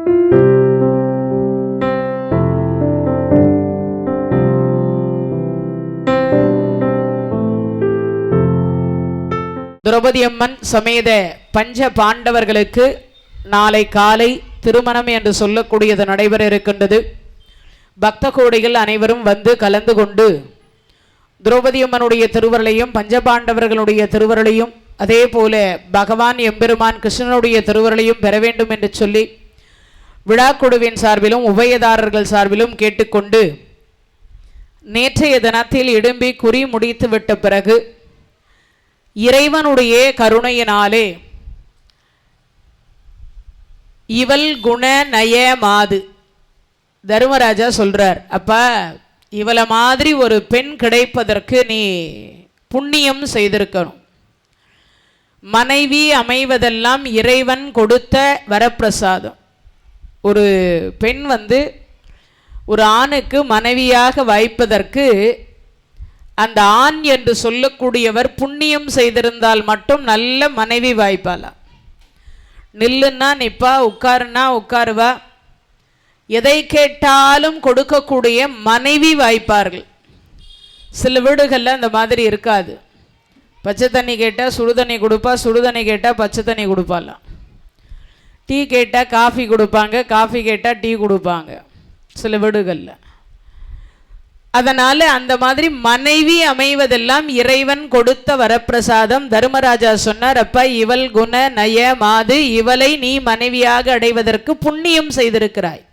திரௌபதி அம்மன் சமேத பஞ்ச பாண்டவர்களுக்கு நாளை காலை திருமணம் என்று சொல்லக்கூடியது நடைபெற இருக்கின்றது. பக்த கோடிகள் அனைவரும் வந்து கலந்து கொண்டு திரௌபதி அம்மனுடைய திருவருளையும் பஞ்சபாண்டவர்களுடைய திருவருளையும் அதே போல பகவான் எம்பெருமான் கிருஷ்ணனுடைய திருவருளையும் பெற வேண்டும் என்று சொல்லி விழாக்குழுவின் சார்பிலும் உபயதாரர்கள் சார்பிலும் கேட்டுக்கொண்டு நேற்றைய தினத்தில் இடும்பி குறி முடித்து விட்ட பிறகு இறைவனுடைய கருணையினாலே இவள் குண நய மாது தர்மராஜா சொல்றார், அப்பா இவளை மாதிரி ஒரு பெண் கிடைப்பதற்கு நீ புண்ணியம் செய்திருக்கணும். மனைவி அமைவதெல்லாம் இறைவன் கொடுத்த வரப்பிரசாதம். ஒரு பெண் ஒரு ஆணுக்கு மனைவியாக வாய்ப்பதற்கு அந்த ஆண் என்று சொல்லக்கூடியவர் புண்ணியம் செய்திருந்தால் மட்டும் நல்ல மனைவி வாய்ப்பாளா. நில்லுன்னா நிப்பா, உட்காருன்னா உட்காருவா, எதை கேட்டாலும் கொடுக்கக்கூடிய மனைவி வாய்ப்பார்கள். சில வீடுகளில் அந்த மாதிரி இருக்காது. பச்சை தண்ணி கேட்டால் சுடு தண்ணி கொடுப்பா, சுடு தண்ணி கேட்டால் பச்சை தண்ணி கொடுப்பாலாம். டீ கேட்டால் காஃபி கொடுப்பாங்க, காஃபி கேட்டால் டீ கொடுப்பாங்க சில வீடுகளில். அதனால் அந்த மாதிரி மனைவி அமைவதெல்லாம் இறைவன் கொடுத்த வரப்பிரசாதம். தர்மராஜா சொன்னார், அப்பா இவள் குண நய மாது, இவளை நீ மனைவியாக அடைவதற்கு புண்ணியம் செய்திருக்கிறாய்.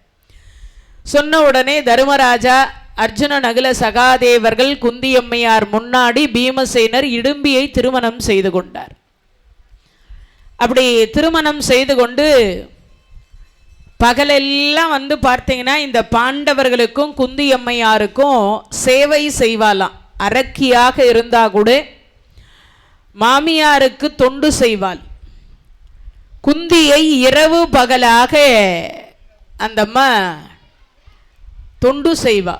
சொன்ன உடனே தர்மராஜா அர்ஜுன நகுல சகாதேவர்கள் குந்தியம்மையார் முன்னாடி பீமசேனர் இடும்பியை திருமணம் செய்து கொண்டார். அப்படி திருமணம் செய்து கொண்டு பகலெல்லாம் பார்த்தீங்கன்னா இந்த பாண்டவர்களுக்கும் குந்தியம்மையாருக்கும் சேவை செய்வாளாம். அரக்கியாக இருந்தா கூட மாமியாருக்கு தொண்டு செய்வாள். குந்தியை இரவு பகலாக அந்த அம்மா தொண்டு செய்வா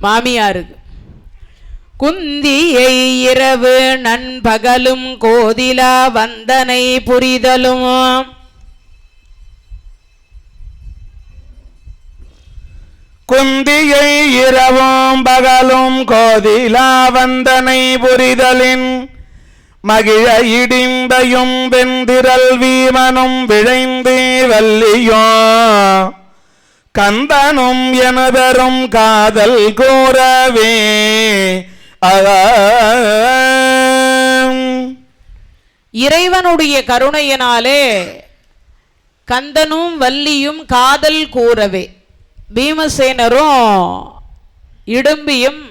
மாமியாருக்கு. குந்தியை இரவு நண்பகலும் கோதிலா வந்தனை புரிதலும் குந்தியை இரவும் பகலும் கோதிலா வந்தனை புரிதலின் மகிழ இடிந்தையும் வெந்திரல் வீமனும் விழைந்து வல்லியோ கந்தனும் எனதரும் காதல் கூறவே இறைவனுடைய கருணையினாலே கந்தனும் வள்ளியும் காதல் கூறவே, பீமசேனரும் இடும்பியும்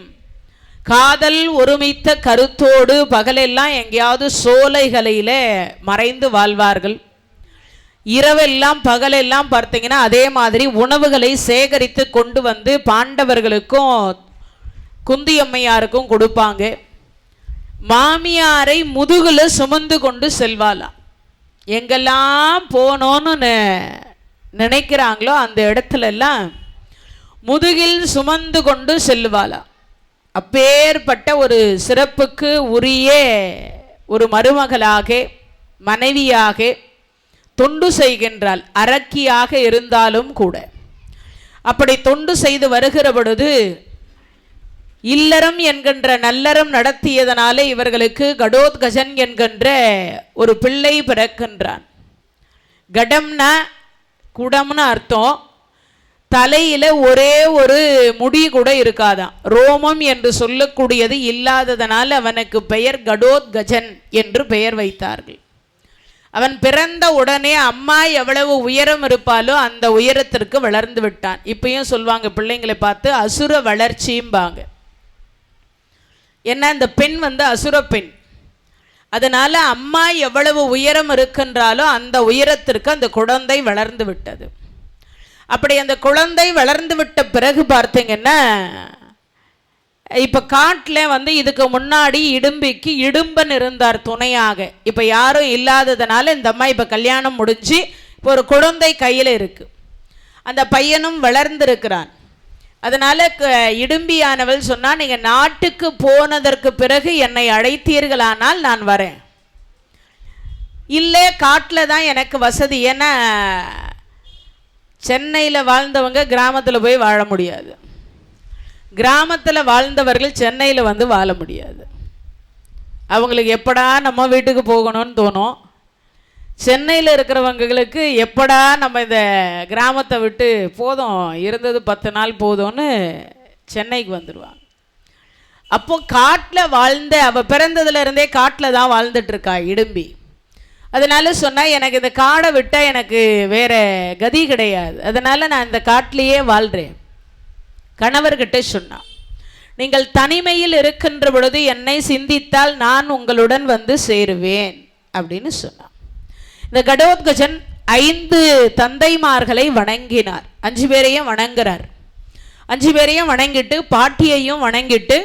காதல் ஒருமித்த கருத்தோடு பகலெல்லாம் எங்கேயாவது சோலைகளில மறைந்து வாழ்வார்கள். இரவெல்லாம் பகலெல்லாம் பார்த்தீங்கன்னா அதே மாதிரி உணவுகளை சேகரித்து கொண்டு வந்து பாண்டவர்களுக்கும் குந்தியம்மையாருக்கும் கொடுப்பாங்க. மாமியாரை முதுகுல சுமந்து கொண்டு செல்வாளாம். எங்கெல்லாம் போனோன்னு நினைக்கிறாங்களோ அந்த இடத்துல எல்லாம் முதுகில் சுமந்து கொண்டு செல்வாளாம். அப்பேற்பட்ட ஒரு சிறப்புக்கு உரிய ஒரு மருமகளாக மனைவியாக தொண்டு செய்கின்றாள், அரக்கியாக இருந்தாலும் கூட. அப்படி தொண்டு செய்து வருகிற பொழுது இல்லறம் என்கின்ற நல்லறம் நடத்தியதனாலே இவர்களுக்கு கடோத்கஜன் என்கின்ற ஒரு பிள்ளை பிறக்கின்றான். கடம்னா குடம்னு அர்த்தம். தலையில ஒரே ஒரு முடி கூட இருக்காதான், ரோமம் என்று சொல்லக்கூடியது இல்லாததனால அவனுக்கு பெயர் கடோத்கஜன் என்று பெயர் வைத்தார்கள். அவன் பிறந்த உடனே அம்மா எவ்வளவு உயரம் இருப்பாலோ அந்த உயரத்திற்கு வளர்ந்து விட்டான். இப்பயும் சொல்லுவாங்க பிள்ளைங்களை பார்த்து அசுர வளர்ச்சியும்பாங்க. ஏன்னா இந்த பெண் அசுர பெண். அதனால அம்மா எவ்வளவு உயரம் இருக்கின்றாலோ அந்த உயரத்திற்கு அந்த குழந்தை வளர்ந்து விட்டது. அப்படி அந்த குழந்தை வளர்ந்து விட்ட பிறகு பார்த்தீங்கன்னா இப்போ காட்டில் இதுக்கு முன்னாடி இடும்பிக்கு இடும்பன் இருந்தார் துணையாக. இப்போ யாரும் இல்லாததுனால இந்த அம்மா இப்போ கல்யாணம் முடிஞ்சு இப்போ ஒரு குழந்தை கையில் இருக்கு. அந்த பையனும் வளர்ந்திருக்கிறான். அதனால் இடும்பியானவள் சொன்னால், நீங்கள் நாட்டுக்கு போனதற்கு பிறகு என்னை அழைத்தீர்களானால் நான் வரேன், இல்லை காட்டில் தான் எனக்கு வசதி. ஏன்னா சென்னையில் வாழ்ந்தவங்க கிராமத்தில் போய் வாழ முடியாது, கிராமத்தில் வாழ்ந்தவர்கள் சென்னையில் வந்து வாழ முடியாது. அவங்களுக்கு எப்படா நம்ம வீட்டுக்கு போகணும்னு தோணும். சென்னையில் இருக்கிறவங்களுக்கு எப்படா நம்ம இந்த கிராமத்தை விட்டு போதும், இருந்தது 10 நாள் போதும்னு சென்னைக்கு வந்துடுவாங்க. அப்போ காட்டில் வாழ்ந்த, அவள் பிறந்ததுலேருந்தே காட்டில் தான் வாழ்ந்துட்டுருக்கா இடும்பி. அதனால சொன்னால் எனக்கு இந்த காடை விட்டால் எனக்கு வேறு கதி கிடையாது, அதனால் நான் இந்த காட்டிலேயே வாழ்கிறேன். கணவர்கிட்ட சொன்னான், நீங்கள் தனிமையில் இருக்கின்ற பொழுது என்னை சிந்தித்தால் நான் உங்களுடன் வந்து சேருவேன் அப்படின்னு சொன்னான். இந்த கடோத்கஜன் 5 தந்தைமார்களை வணங்கினார். 5 பேரையும் வணங்குறார். 5 பேரையும் வணங்கிட்டு பாட்டியையும் வணங்கிட்டு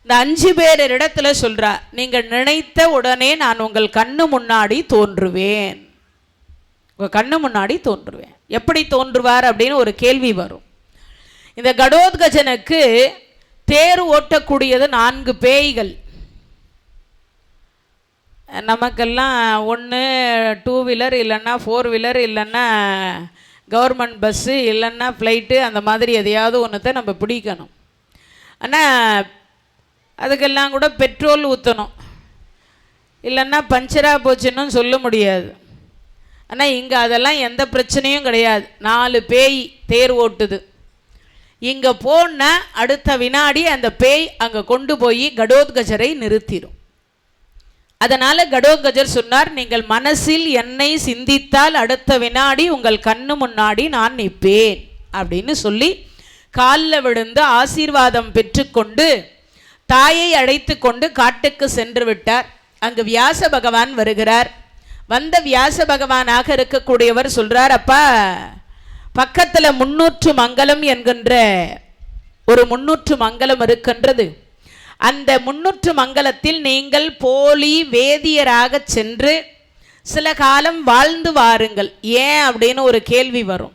இந்த 5 பேரிடத்துல சொல்றார், நீங்கள் நினைத்த உடனே நான் உங்கள் கண்ணு முன்னாடி தோன்றுவேன், உங்கள் கண்ணு முன்னாடி தோன்றுவேன். எப்படி தோன்றுவார் அப்படின்னு ஒரு கேள்வி வரும். இந்த கடோத்கஜனுக்கு தேர் ஓட்டக்கூடியது 4 பேய்கள். நமக்கெல்லாம் ஒன்று 2 வீலர், இல்லைன்னா 4 வீலர், இல்லைன்னா கவர்மெண்ட் பஸ்ஸு, இல்லைன்னா ஃப்ளைட்டு, அந்த மாதிரி எதையாவது ஒன்றுத்தை நம்ம பிடிக்கணும். ஆனால் அதுக்கெல்லாம் கூட பெட்ரோல் ஊற்றணும், இல்லைன்னா பஞ்சராக போச்சுன்னு சொல்ல முடியாது. ஆனால் இங்கே அதெல்லாம் எந்த பிரச்சனையும் கிடையாது. 4 பேய் தேர் ஓட்டுது. இங்கே போனால் அடுத்த வினாடி அந்த பேய் அங்கே கொண்டு போய் கடோத்கஜரை நிறுத்திடும். அதனால் கடோத்கஜர் சொன்னார், நீங்கள் மனசில் என்னை சிந்தித்தால் அடுத்த வினாடி உங்கள் கண்ணு முன்னாடி நான் நிற்பேன் அப்படின்னு சொல்லி காலில் விழுந்து ஆசீர்வாதம் பெற்றுக்கொண்டு தாயை அழைத்து கொண்டு காட்டுக்கு சென்று விட்டார். அங்கு வியாச பகவான் வருகிறார். வந்த வியாச பகவானாக இருக்கக்கூடியவர் சொல்கிறார், அப்பா பக்கத்தில் 300 மங்கலம் என்கின்ற ஒரு 300 மங்கலம் இருக்கின்றது. அந்த 300 மங்கலத்தில் நீங்கள் போலி வேதியராக சென்று சில காலம் வாழ்ந்து வாருங்கள். ஏன் அப்படின்னு ஒரு கேள்வி வரும்.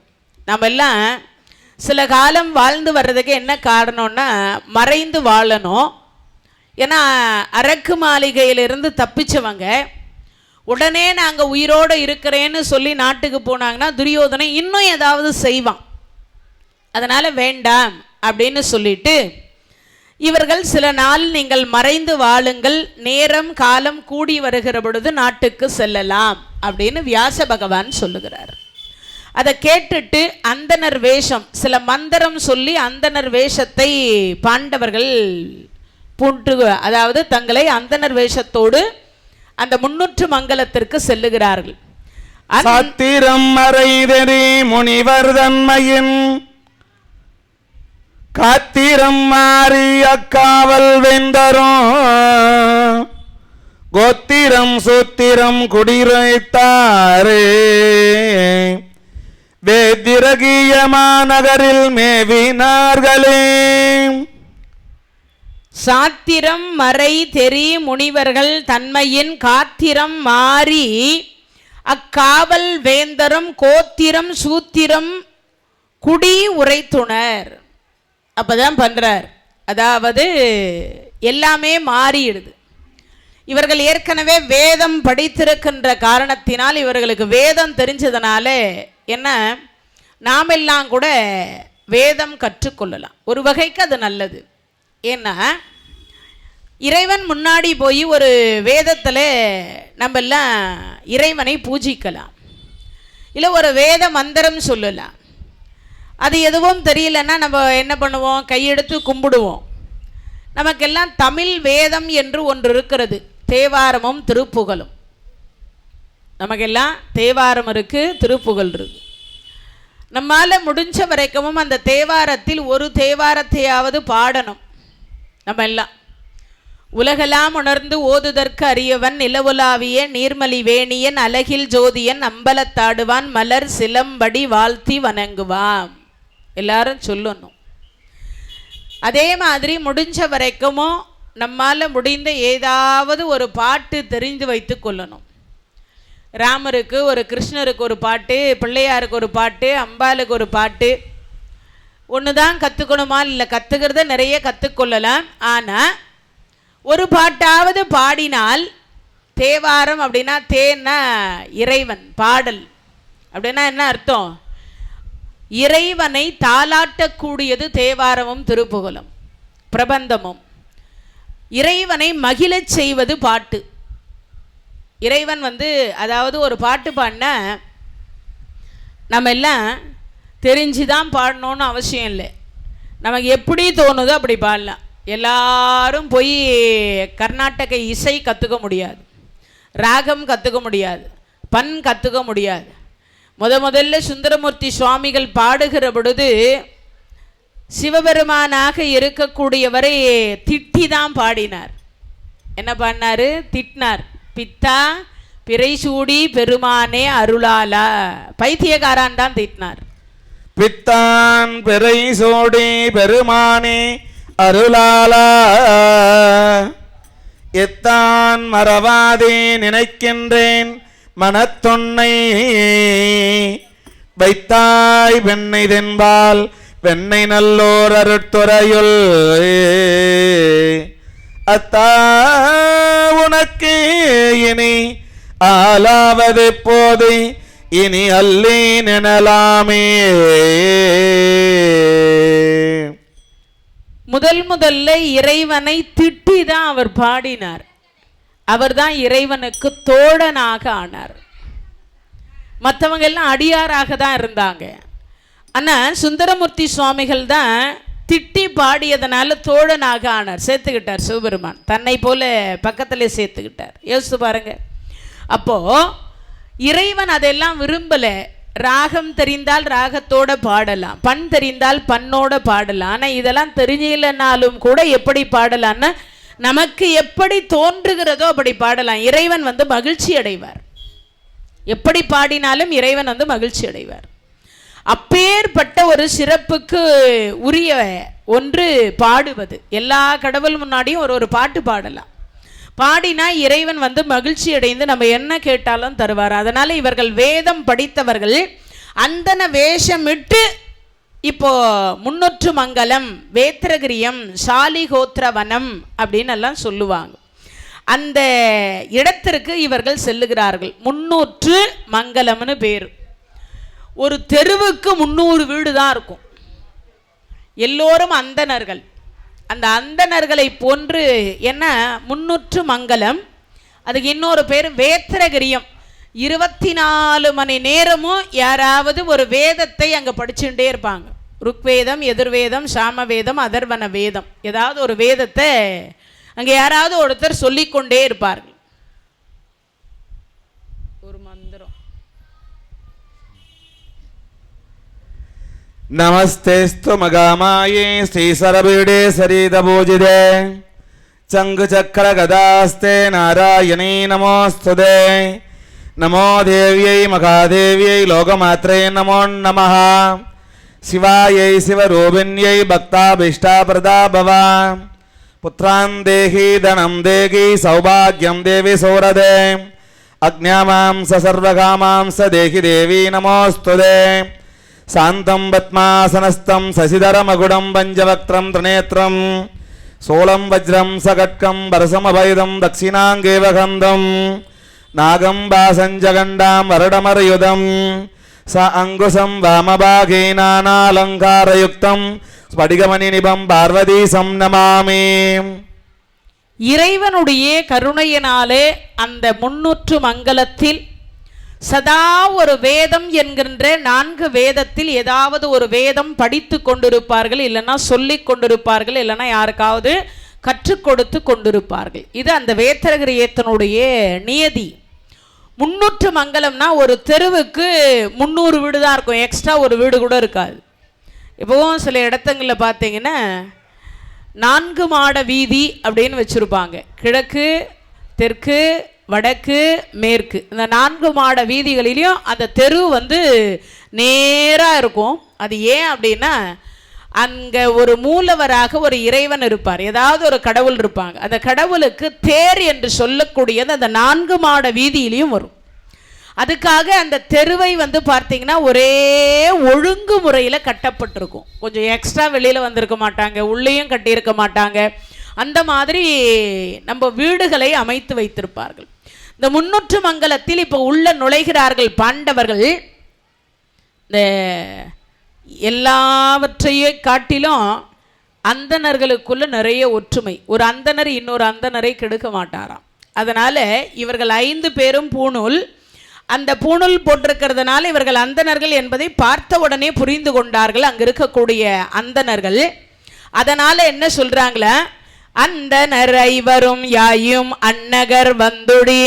நம்ம எல்லாம் சில காலம் வாழ்ந்து வர்றதுக்கு என்ன காரணம்னா மறைந்து வாழணும். ஏன்னா அரக்கு மாளிகையிலிருந்து தப்பிச்சவங்க உடனே நாங்கள் உயிரோடு இருக்கிறேன்னு சொல்லி நாட்டுக்கு போனாங்கன்னா துரியோதனை இன்னும் ஏதாவது செய்வான். அதனால் வேண்டாம் அப்படின்னு சொல்லிட்டு இவர்கள் சில நாள் நீங்கள் மறைந்து வாழுங்கள், நேரம் காலம் கூடி வருகிற பொழுது நாட்டுக்கு செல்லலாம் அப்படின்னு வியாச பகவான் சொல்லுகிறார். அதை கேட்டுட்டு அந்தனர் வேஷம், சில மந்திரம் சொல்லி அந்தனர் வேஷத்தை பாண்டவர்கள் பூண்டு, அதாவது தங்களை அந்தனர் வேஷத்தோடு அந்த 300 மங்கலத்திற்கு செல்லுகிறார்கள். சாத்திரம் மறைதெறி முனிவர் தன்மையின் காத்திரம் மாறி அக்காவல் வெந்தரும் கோத்திரம் சூத்திரம் குடிரைத்தாரே வேதிரகிய மாநகரில் மேவினார்களே. சாத்திரம் மறை தெரி முனிவர்கள் தன்மையின் காத்திரம் மாறி அக்காவல் வேந்தரும் கோத்திரம் சூத்திரம் குடி உரைத்துணர். அப்பதான் பண்றார். அதாவது எல்லாமே மாறிடுது. இவர்கள் ஏற்கனவே வேதம் படித்திருக்கின்ற காரணத்தினால், இவர்களுக்கு வேதம் தெரிஞ்சதுனால என்ன, நாமெல்லாம் கூட வேதம் கற்றுக்கொள்ளலாம். ஒரு வகைக்கு அது நல்லது. ஏன்னா இறைவன் முன்னாடி போய் ஒரு வேதத்தில் நம்ம எல்லாம் இறைவனை பூஜிக்கலாம், இல்லை ஒரு வேத மந்திரம் சொல்லலாம். அது எதுவும் தெரியலன்னா நம்ம என்ன பண்ணுவோம், கையெடுத்து கும்பிடுவோம். நமக்கெல்லாம் தமிழ் வேதம் என்று ஒன்று இருக்கிறது, தேவாரமும் திருப்புகழும். நமக்கெல்லாம் தேவாரம் இருக்குது, திருப்புகழ் இருக்குது. நம்மால் முடிஞ்ச வரைக்கும் அந்த தேவாரத்தில் ஒரு தேவாரத்தையாவது பாடணும். நம்ம எல்லாம் உலகெல்லாம் உணர்ந்து ஓதுதற்கு அறியவன் நிலவுலாவிய நீர்மலி வேணியன் அலகில் ஜோதியன் அம்பலத்தாடுவான் மலர் சிலம்படி வாழ்த்தி வணங்குவான், எல்லாரும் சொல்லணும். அதே மாதிரி முடிஞ்ச வரைக்கும் நம்மால் முடிந்த ஏதாவது ஒரு பாட்டு தெரிந்து வைத்து கொள்ளணும். ராமருக்கு ஒரு, கிருஷ்ணருக்கு ஒரு பாட்டு, பிள்ளையாருக்கு ஒரு பாட்டு, அம்பாளுக்கு ஒரு பாட்டு. ஒன்று தான் கற்றுக்கணுமா? இல்லை, கற்றுக்கிறத நிறைய கற்றுக்கொள்ளலாம். ஆனால் ஒரு பாட்டாவது பாடினால், தேவாரம் அப்படின்னா தேன்னா இறைவன், பாடல் அப்படின்னா என்ன அர்த்தம், இறைவனை தாலாட்டக்கூடியது தேவாரமும் திருப்புகழும் பிரபந்தமும். இறைவனை மகிழச் செய்வது பாட்டு. இறைவன் அதாவது ஒரு பாட்டு பாடினா நம்ம எல்லாம் தெரிஞ்சுதான் பாடணும்னு அவசியம் இல்லை. நமக்கு எப்படி தோணுதோ அப்படி பாடலாம். எல்லாரும் போய் கர்நாடக இசை கற்றுக்க முடியாது, ராகம் கற்றுக்க முடியாது, பண் கற்றுக்க முடியாது. முதல்ல சுந்தரமூர்த்தி சுவாமிகள் பாடுகிற பொழுது சிவபெருமானாக இருக்கக்கூடியவரை திட்டி தான் பாடினார். என்ன பாடினார்? திட்டினார். பித்தா பிறை சூடி பெருமானே அருளாலா. பைத்தியக்காரான் தான் திட்டினார். பித்தான் பிறை சூடி பெருமானே அருளாலா, எத்தான் மறவாதே நினைக்கின்றேன் மனத்தொன்னை, வைத்தாய் வெண்ணை தென்பால் வெண்ணை நல்லோர் அருட்துறையுள், அத்தா உனக்கு இனி ஆளாவது போது இனி அல்லே நினலாமே. முதல்ல இறைவனை திட்டி தான் அவர் பாடினார். அவர்தான் இறைவனுக்கு தோழனாக ஆனார். மற்றவங்க எல்லாம் அடியாராக தான் இருந்தாங்க. ஆனால் சுந்தரமூர்த்தி சுவாமிகள் தான் திட்டி பாடியதனால தோழனாக ஆனார். சேர்த்துக்கிட்டார் சிவபெருமான், தன்னை போல பக்கத்தில் சேர்த்துக்கிட்டார். யோசித்து பாருங்க. அப்போ இறைவன் அதெல்லாம் விரும்பலை. ராகம் தெரிந்தால் ராகத்தோட பாடலாம், பண் தெரிந்தால் பண்ணோட பாடலாம். ஆனால் இதெல்லாம் தெரியலனாலும் கூட எப்படி பாடலான்னா நமக்கு எப்படி தோன்றுகிறதோ அப்படி பாடலாம். இறைவன் மகிழ்ச்சி அடைவார். எப்படி பாடினாலும் இறைவன் மகிழ்ச்சி அடைவார். அப்பேற்பட்ட ஒரு சிறப்புக்கு உரிய ஒன்று பாடுவது. எல்லா கடவுள் முன்னாடியும் ஒரு பாட்டு பாடலாம். பாடினா இறைவன் மகிழ்ச்சி அடைந்து நம்ம என்ன கேட்டாலும் தருவார். அதனால இவர்கள் வேதம் படித்தவர்கள் அந்தன வேஷமிட்டு இப்போ முன்னொற்று மங்கலம், வேத்திரகிரியம், சாலிகோத்திரவனம் அப்படின்னு எல்லாம் சொல்லுவாங்க. அந்த இடத்திற்கு இவர்கள் செல்லுகிறார்கள். முன்னூற்று மங்கலம்னு பேர். ஒரு தெருவுக்கு 300 வீடு தான் இருக்கும். எல்லோரும் அந்தணர்கள். அந்த அந்தணர்களை போன்று என்ன முன்னூற்று மங்கலம். அதுக்கு இன்னொரு பேர் வேத்திரகிரியம். 24 மணி நேரமும் யாராவது ஒரு வேதத்தை அங்கே படிச்சுட்டே இருப்பாங்க. ருக்வேதம், எதிர்வேதம், சாமவேதம், அதர்வன வேதம், ஏதாவது ஒரு வேதத்தை அங்கே யாராவது ஒருத்தர் சொல்லிக்கொண்டே இருப்பார்கள். ஒரு மந்திரம். நமஸ்தேஸ்து மகாமாயே ஸ்ரீசரபீடே சரீதபூஜிதே சங்கு சக்கர கதாஸ்தே நாராயணீ நமோஸ்துதே. நமோ தேவியை மகாதேவியை லோகமாத்ரே நமோ நமः. சிவாயை சிவரூபிண்யை பக்தாபிஷ்டாபிரதா பவ. புத்ரான் தேகி தனம் தேகி சௌபாகியம் தேவி சௌரதே. அக்ஞாமாம்ச சர்வகாமாம்ச தேகி தேவி நமோஸ்துதே. சாந்தம் பத்மாசனஸ்தம் சசிதரமகுடம் பஞ்சவக்திரம் திரிநேத்திரம் சோளம் வஜ்ரம் சகட்கம் பரசமபைதம் தட்சிணாங்கேவகந்தம் நாகம் பாசஞ்சகண்டாம் வருடமரயுதம் ச அங்குசம் வாமபாகே நானாலங்காரயுக்தம் ஸ்படிகமணி நிபம் பார்வதீசம் நமாமி. இறைவனுடைய கருணையினாலே அந்த முன்னூற்று மங்கலத்தில் சதா ஒரு வேதம் என்கின்ற 4 வேதத்தில் ஏதாவது ஒரு வேதம் படித்து கொண்டிருப்பார்கள், இல்லைன்னா சொல்லி கொண்டிருப்பார்கள், இல்லைன்னா யாருக்காவது கற்றுக் கொடுத்து கொண்டிருப்பார்கள். இது அந்த வேத்திரகிரியத்தினுடைய நியதி. முன்னூற்று மங்கலம்னா ஒரு தெருவுக்கு 300 வீடு தான் இருக்கும். எக்ஸ்ட்ரா ஒரு வீடு கூட இருக்காது. இப்போவும் சில இடத்துங்களில் பார்த்தீங்கன்னா 4 மாட வீதி அப்படின்னு வச்சுருப்பாங்க. கிழக்கு, தெற்கு, வடக்கு, மேற்கு, இந்த 4 மாட வீதிகளிலையும் அந்த தெரு நேராக இருக்கும். அது ஏன் அப்படின்னா அங்கே ஒரு மூலவராக ஒரு இறைவன் இருப்பார், ஏதாவது ஒரு கடவுள் இருப்பாங்க. அந்த கடவுளுக்கு தேர் என்று சொல்லக்கூடியது அந்த 4 மாட வீதியிலையும் வரும். அதுக்காக அந்த தெருவை பார்த்தீங்கன்னா ஒரே ஒழுங்கு முறையில் கட்டப்பட்டிருக்கும். கொஞ்சம் எக்ஸ்ட்ரா வெளியில் வந்திருக்க மாட்டாங்க, உள்ளேயும் கட்டியிருக்க மாட்டாங்க. அந்த மாதிரி நம்ம வீடுகளை அமைத்து வைத்திருப்பார்கள். இந்த முன்னூற்று மங்கலத்தில் இப்போ உள்ள நுழைகிறார்கள் பாண்டவர்கள். இந்த எல்லாவற்றையும் காட்டிலும் அந்தணர்களுக்குள்ள நிறைய ஒற்றுமை. ஒரு அந்தணர் இன்னொரு அந்தணரை கெடுக்க மாட்டாராம். அதனால் இவர்கள் 5 பேரும் பூணூல், அந்த பூணூல் போட்டிருக்கிறதுனால இவர்கள் அந்தணர்கள் என்பதை பார்த்த உடனே புரிந்து கொண்டார்கள் அங்கே இருக்கக்கூடிய அந்தணர்கள். அதனால் என்ன சொல்கிறாங்களே, அந்தணர் ஐவரும் யாயும் அன்னகர் வந்துடி,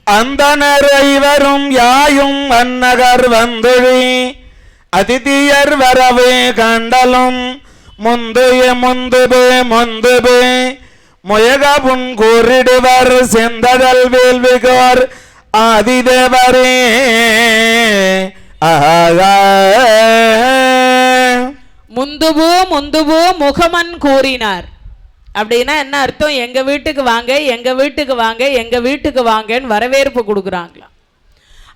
அந்தணர் ஐவரும் யாயும் அன்னகர் வந்துடி, அதிதியர் வரவே கண்டலும் முந்துபே முயகபுன் கூறிடுவர் செந்தடல் வேள்விகோர் ஆதிதேவரே. முந்துபு முகமன் கூறினார். அப்படின்னா என்ன அர்த்தம்? எங்க வீட்டுக்கு வாங்க, எங்க வீட்டுக்கு வாங்க, எங்க வீட்டுக்கு வாங்கன்னு வரவேற்பு கொடுக்குறாங்களாம்.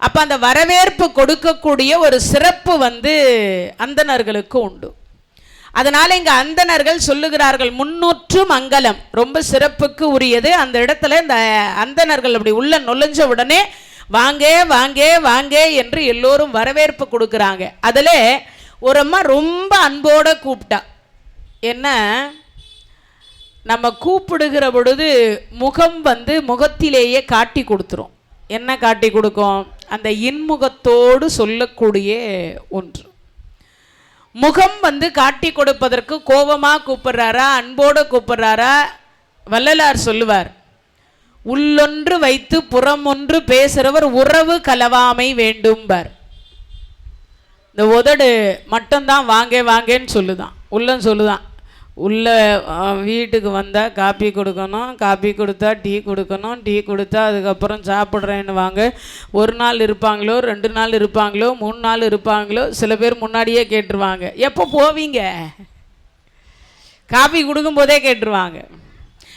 அப்ப அந்த வரவேற்பு கொடுக்கக்கூடிய ஒரு சிறப்பு அந்தணர்களுக்கு உண்டு. அதனால இங்க அந்தணர்கள் சொல்லுகிறார்கள், 300 மங்கலம் ரொம்ப சிறப்புக்கு உரியது. அந்த இடத்துல இந்த அந்தணர்கள் அப்படி உள்ள நுழைஞ்ச உடனே வாங்க வாங்க வாங்க என்று எல்லோரும் வரவேற்பு கொடுக்குறாங்க. அதில் ஒரு அம்மா ரொம்ப அன்போட கூப்பிட்டா. என்ன, நம்ம கூப்பிடுகிற பொழுது முகம் முகத்திலேயே காட்டி கொடுத்துரும். என்ன காட்டி கொடுக்கும்? அந்த இன்முகத்தோடு சொல்லக்கூடிய ஒன்று. முகம் காட்டி கொடுப்பதற்கு கோபமாக கூப்பிடுறாரா, அன்போடு கூப்பிடுறாரா? வள்ளலார் சொல்லுவார், உள்ளொன்று வைத்து புறம் ஒன்று பேசுகிறவர் உறவு கலவாமை வேண்டும்பார். இந்த உதடு மட்டும்தான் வாங்க வாங்கன்னு சொல்லுதான், உள்ளம் சொல்லுதான். உள்ள வீட்டுக்கு வந்தால் காப்பி கொடுக்கணும், காப்பி கொடுத்தா டீ கொடுக்கணும், டீ கொடுத்தா அதுக்கப்புறம் சாப்பிட்றேன்னு வாங்க. 1 நாள் இருப்பாங்களோ, 2 நாள் இருப்பாங்களோ, 3 நாள் இருப்பாங்களோ, சில பேர் முன்னாடியே கேட்டுருவாங்க, எப்போ போவீங்க? காப்பி கொடுக்கும்போதே கேட்டுருவாங்க.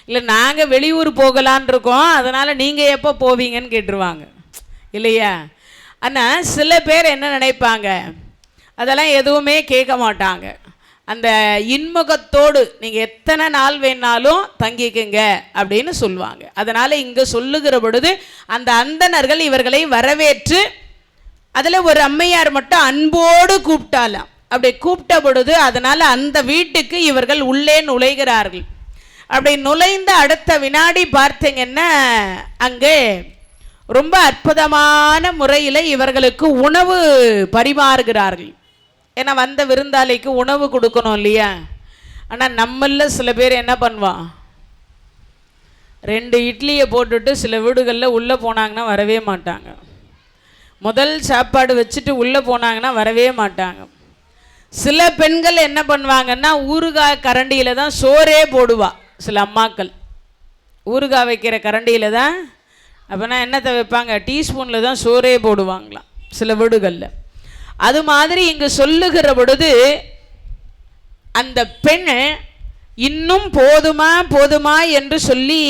இல்லை நாங்கள் வெளியூர் போகலான் இருக்கோம், அதனால் நீங்கள் எப்போ போவீங்கன்னு கேட்டுருவாங்க இல்லையா? ஆனால் சில பேர் என்ன நினைப்பாங்க, அதெல்லாம் எதுவுமே கேட்க மாட்டாங்க. அந்த இன்முகத்தோடு நீங்கள் எத்தனை நாள் வேணாலும் தங்கிக்குங்க அப்படின்னு சொல்லுவாங்க. அதனால் இங்கே சொல்லுகிற பொழுது அந்த அந்தணர்கள் இவர்களை வரவேற்று, அதில் ஒரு அம்மையார் மட்டும் அன்போடு கூப்பிட்டாலாம். அப்படி கூப்பிட்ட பொழுது அதனால் அந்த வீட்டுக்கு இவர்கள் உள்ளே நுழைகிறார்கள். அப்படி நுழைந்த அடுத்த வினாடி பார்த்தீங்கன்னா அங்கே ரொம்ப அற்புதமான முறையில் இவர்களுக்கு உணவு பரிமாறுகிறார்கள். ஏன்னா வந்த விருந்தாளிக்கு உணவு கொடுக்கணும் இல்லையா? ஆனால் நம்மள சில பேர் என்ன பண்ணுவான், 2 இட்லியை போட்டுட்டு சில வீடுகளில் உள்ளே போனாங்கன்னா வரவே மாட்டாங்க. முதல் சாப்பாடு வச்சுட்டு உள்ளே போனாங்கன்னா வரவே மாட்டாங்க. சில பெண்கள் என்ன பண்ணுவாங்கன்னா ஊறுகாய் கரண்டியில் தான் சோறே போடுவா. சில அம்மாக்கள் ஊறுகாய் வைக்கிற கரண்டியில் தான், அப்போனா என்னத்தை வைப்பாங்க, டீஸ்பூனில் தான் சோறே போடுவாங்களாம் சில வீடுகளில். அது மாதிரி இங்கு சொல்லுகிற பொழுது அந்த பெண் இன்னும் போதுமா என்று சொல்லி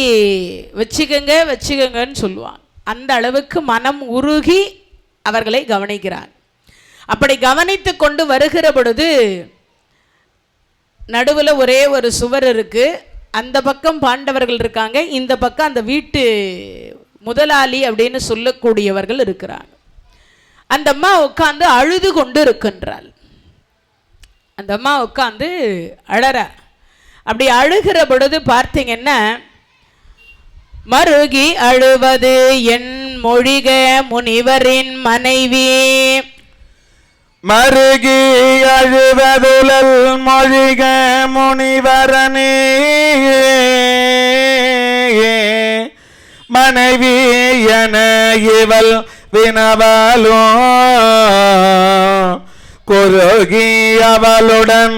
வச்சுக்கங்கன்னு சொல்லுவாங்க. அந்த அளவுக்கு மனம் உருகி அவர்களை கவனிக்கிறார். அப்படி கவனித்து கொண்டு வருகிற பொழுது நடுவில் ஒரே ஒரு சுவர் இருக்கு. அந்த பக்கம் பாண்டவர்கள் இருக்காங்க, இந்த பக்கம் அந்த வீட்டு முதலாளி அப்படின்னு சொல்லக்கூடியவர்கள் இருக்கிறாங்க. அந்த அம்மா உட்காந்து அழுது கொண்டு இருக்கின்றாள். அந்த அம்மா உட்காந்து அழற. அப்படி அழுகிற பொழுது பார்த்தீங்கன்னா, மருகி அழுவது என் மொழிக முனிவரின் மனைவி, மருகி அழுவதுலல் மொழிக முனிவரனே மனைவி என இவள் வினவலோ குறுகி அவளுடன்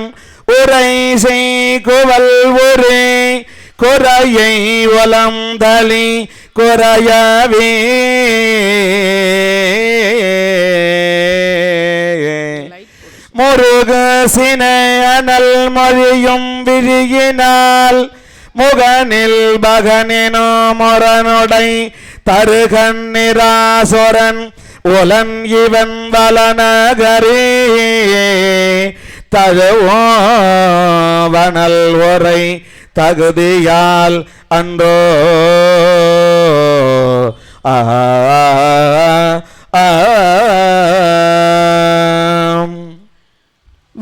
உரை செய்குவல் ஒரே குறையை ஒலம் தளி குறையவே முருக சினை அனல் மொழியும் விழியினால் முகனில் பகனினோ மொரனுடை தருகன்னிராசொரன் உலன் இவன் வளநகரே தழுவோ வனல் ஒரை தகுதியால் அன்றோ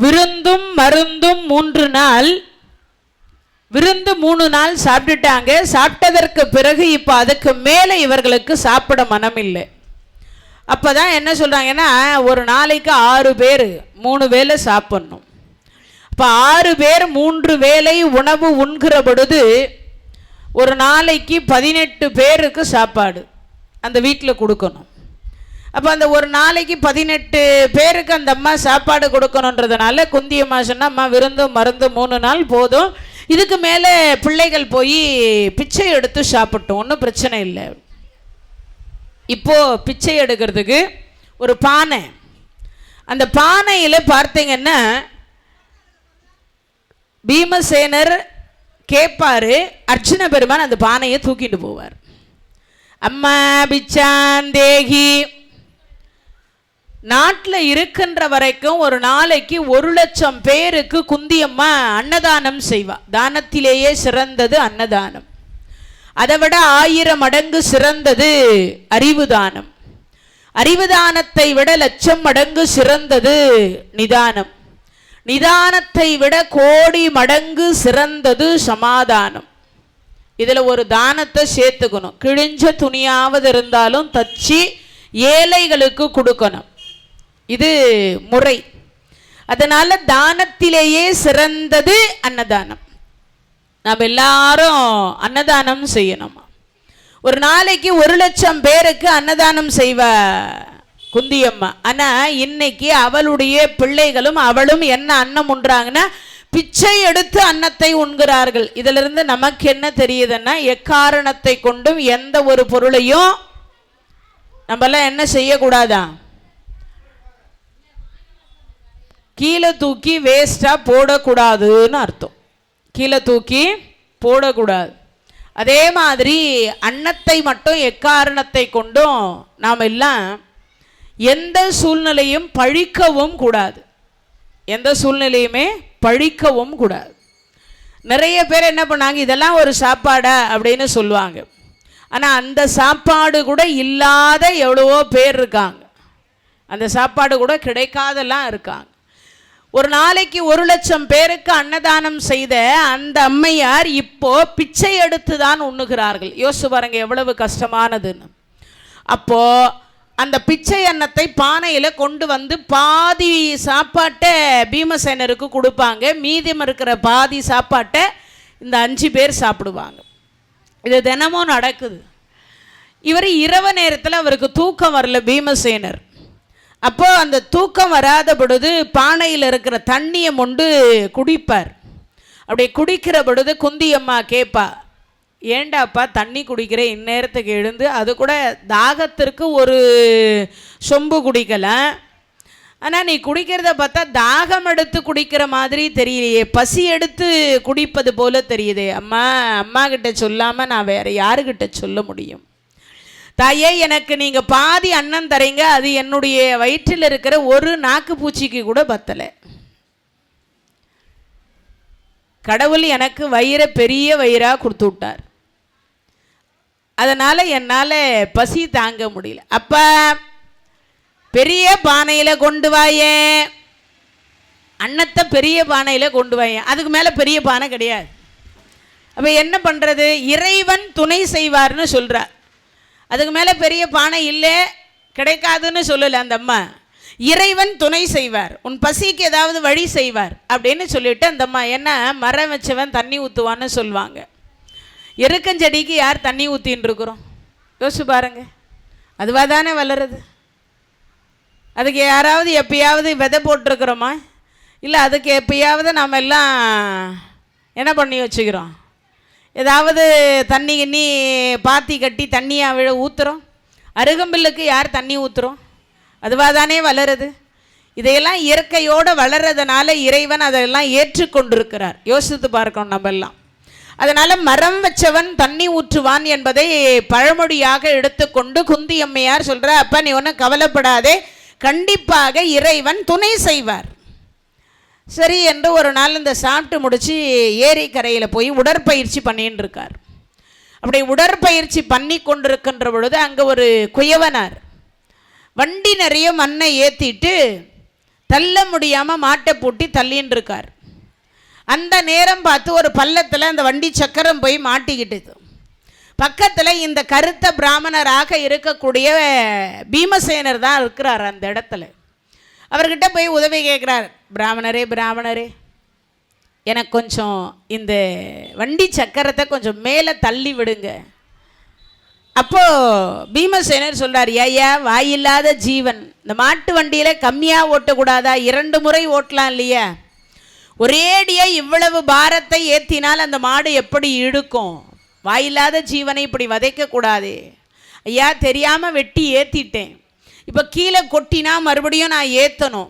விருந்தும் மருந்தும் 3 நாள், விருந்து 3 நாள் சாப்பிட்டுட்டாங்க. சாப்பிட்டதற்கு பிறகு இப்போ அதுக்கு மேலே இவர்களுக்கு சாப்பிட மனம் இல்லை. அப்போதான் என்ன சொல்கிறாங்கன்னா, ஒரு நாளைக்கு 6 பேர் 3 வேளை சாப்பிட்ணும். இப்போ 6 பேர் 3 வேளை உணவு உண்கிற பொழுது ஒரு நாளைக்கு 18 பேருக்கு சாப்பாடு அந்த வீட்டில் கொடுக்கணும். அப்போ அந்த ஒரு நாளைக்கு 18 பேருக்கு அந்த அம்மா சாப்பாடு கொடுக்கணுன்றதுனால குந்தியம்மா சொன்னா, அம்மா விருந்தும் மருந்து 3 நாள் போதும், இதுக்கு மேலே பிள்ளைகள் போய் பிச்சை எடுத்து சாப்பிட்டோம், ஒன்றும் பிரச்சனை இல்லை. இப்போ பிச்சை எடுக்கிறதுக்கு ஒரு பானை, அந்த பானையில் பார்த்தீங்கன்னா பீமசேனர் கேட்பாரு, அர்ஜுன பெருமான் அந்த பானையை தூக்கிட்டு போவார். அம்மா பிச்சாந்தேகி நாட்டில் இருக்கின்ற வரைக்கும் ஒரு நாளைக்கு 1,00,000 பேருக்கு குந்தியம்மா அன்னதானம் செய்வா. தானத்திலேயே சிறந்தது அன்னதானம். அதை விட 1000 மடங்கு சிறந்தது அறிவு தானம். அறிவு தானத்தை விட 1,00,000 மடங்கு சிறந்தது நிதானம். நிதானத்தை விட 1,00,00,000 மடங்கு சிறந்தது சமாதானம். இதில் ஒரு தானத்தை சேர்த்துக்கணும். கிழிஞ்ச துணியாவது இருந்தாலும் தச்சு ஏழைகளுக்கு கொடுக்கணும், இது முறை. அதனால தானத்திலேயே சிறந்தது அன்னதானம். நாம் எல்லாரும் அன்னதானம் செய்யணும். ஒரு நாளைக்கு 1,00,000 பேருக்கு அன்னதானம் செய்வ குந்தியம்மா. ஆனால் இன்னைக்கு அவளுடைய பிள்ளைகளும் அவளும் என்ன அன்னம் உண்றாங்கன்னா, பிச்சை எடுத்து அன்னத்தை உண்கிறார்கள். இதிலிருந்து நமக்கு என்ன தெரியுதுன்னா, எக்காரணத்தை கொண்டும் எந்த ஒரு பொருளையும் நம்மளாம் என்ன செய்யக்கூடாதான், கீழே தூக்கி வேஸ்டாக போடக்கூடாதுன்னு அர்த்தம். கீழே தூக்கி போடக்கூடாது. அதே மாதிரி அன்னத்தை மட்டும் எக்காரணத்தை கொண்டும் நாம் எல்லாம் எந்த சூழ்நிலையும் பழிக்கவும் கூடாது. எந்த சூழ்நிலையுமே பழிக்கவும் கூடாது. நிறைய பேர் என்ன பண்ணாங்க, இதெல்லாம் ஒரு சாப்பாடா அப்படின்னு சொல்லுவாங்க. ஆனால் அந்த சாப்பாடு கூட இல்லாத எவ்வளவோ பேர் இருக்காங்க. அந்த சாப்பாடு கூட கிடைக்காதெல்லாம் இருக்காங்க. ஒரு நாளைக்கு 1,00,000 பேருக்கு அன்னதானம் செய்த அந்த அம்மையார் இப்போ பிச்சை எடுத்து தான் உண்ணுகிறார்கள். யோசிச்சு பாருங்க எவ்வளவு கஷ்டமானதுன்னு. அப்போ அந்த பிச்சை அன்னத்தை பானையில் கொண்டு வந்து பாதி சாப்பாட்டை பீமசேனருக்கு கொடுப்பாங்க, மீதம் இருக்கிற பாதி சாப்பாட்டை இந்த 5 பேர் சாப்பிடுவாங்க. இது தினமும் நடக்குது. இவர் இரவு நேரத்தில் அவருக்கு தூக்கம் வரல பீமசேனர். அப்போ அந்த தூக்கம் வராத பொழுது பானையில் இருக்கிற தண்ணியை மொண்டு குடிப்பார். அப்படி குடிக்கிற பொழுது குந்தியம்மா கேட்பா, ஏண்டாப்பா தண்ணி குடிக்கிற இந்நேரத்துக்கு எழுந்து, அது கூட தாகத்திற்கு ஒரு சொம்பு குடிக்கலாம், ஆனால் நீ குடிக்கிறத பார்த்தா தாகம் எடுத்து குடிக்கிற மாதிரி தெரியலையே, பசி எடுத்து குடிப்பது போல தெரியுதே. அம்மா கிட்ட சொல்லாமல் நான் வேற யாருக்கிட்ட சொல்ல முடியும்? தாயே, எனக்கு நீங்கள் பாதி அன்னம் தரீங்க, அது என்னுடைய வயிற்றில் இருக்கிற ஒரு நாக்கு பூச்சிக்கு கூட பத்தலை. கடவுள் எனக்கு வயிறை பெரிய வயிறாக கொடுத்து விட்டார். அதனால் என்னால் பசி தாங்க முடியல. அப்போ பெரிய பானையில் கொண்டு வாயே, அன்னத்தை பெரிய பானையில் கொண்டு வாயே. அதுக்கு மேலே பெரிய பானை கிடையாது. அப்போ என்ன பண்ணுறது? இறைவன் துணை செய்வார்னு சொல்கிறார். அதுக்கு மேலே பெரிய பானை இல்லை, கிடைக்காதுன்னு சொல்லலை அந்த அம்மா. இறைவன் துணை செய்வார், உன் பசிக்கு ஏதாவது வழி செய்வார் அப்படின்னு சொல்லிட்டு அந்த அம்மா, என்ன மரம் வச்சவன் தண்ணி ஊற்றுவான்னு சொல்லுவாங்க. எருக்கஞ்செடிக்கு யார் தண்ணி ஊற்றின்னு இருக்கிறோம்? யோசிச்சு பாருங்க. அதுவாக தானே வளருது. அதுக்கு யாராவது எப்பயாவது விதை போட்டிருக்கிறோமா? இல்லை அதுக்கு எப்பயாவது நாம் எல்லாம் என்ன பண்ணி வச்சுக்கிறோம்? ஏதாவது தண்ணி கிண்ணி பாத்தி கட்டி தண்ணியாக ஊற்றுறோம்? அருகம்பில்லுக்கு யார் தண்ணி ஊற்றுறோம்? அதுவாக தானே வளருது. இதையெல்லாம் இயற்கையோடு வளர்றதுனால இறைவன் அதெல்லாம் ஏற்றுக்கொண்டிருக்கிறார். யோசித்து பார்க்கணும் நம்ம எல்லாம். அதனால் மரம் வச்சவன் தண்ணி ஊற்றுவான் என்பதை பழமொழியாக எடுத்துக்கொண்டு குந்தி அம்மையார் சொல்கிற, அப்பா நீ ஒன்றும் கவலைப்படாதே, கண்டிப்பாக இறைவன் துணை செய்வார். சரி என்று ஒரு நாள் இந்த சாப்பிட்டு முடித்து ஏரி கரையில் போய் உடற்பயிற்சி பண்ணின்னு இருக்கார். அப்படி உடற்பயிற்சி பண்ணி கொண்டிருக்கின்ற பொழுது அங்கே ஒரு குயவனார் வண்டி நிறைய மண்ணை ஏற்றிட்டு தள்ள முடியாமல் மாட்டை பூட்டி தள்ளின்னு இருக்கார். அந்த நேரம் பார்த்து ஒரு பள்ளத்தில் அந்த வண்டி சக்கரம் போய் மாட்டிக்கிட்டது. பக்கத்தில் இந்த கருத்த பிராமணராக இருக்கக்கூடிய பீமசேனர் தான் இருக்கிறார் அந்த இடத்துல. அவர்கிட்ட போய் உதவி கேட்குறார். பிராமணரே, எனக்கு கொஞ்சம் இந்த வண்டி சக்கரத்தை கொஞ்சம் மேலே தள்ளி விடுங்க. அப்போது பீமசேனர் சொல்கிறார், ஐயா வாயில்லாத ஜீவன், இந்த மாட்டு வண்டியில் கம்மியாக ஓட்டக்கூடாதா? 2 முறை ஓட்டலாம் இல்லையா? ஒரேடியாக இவ்வளவு பாரத்தை ஏற்றினால் அந்த மாடு எப்படி இழுக்கும்? வாயில்லாத ஜீவனை இப்படி வதைக்கக்கூடாது ஐயா, தெரியாமல் வெட்டி ஏற்றிட்டேன், இப்போ கீழே கொட்டினா மறுபடியும் நான் ஏற்றணும்,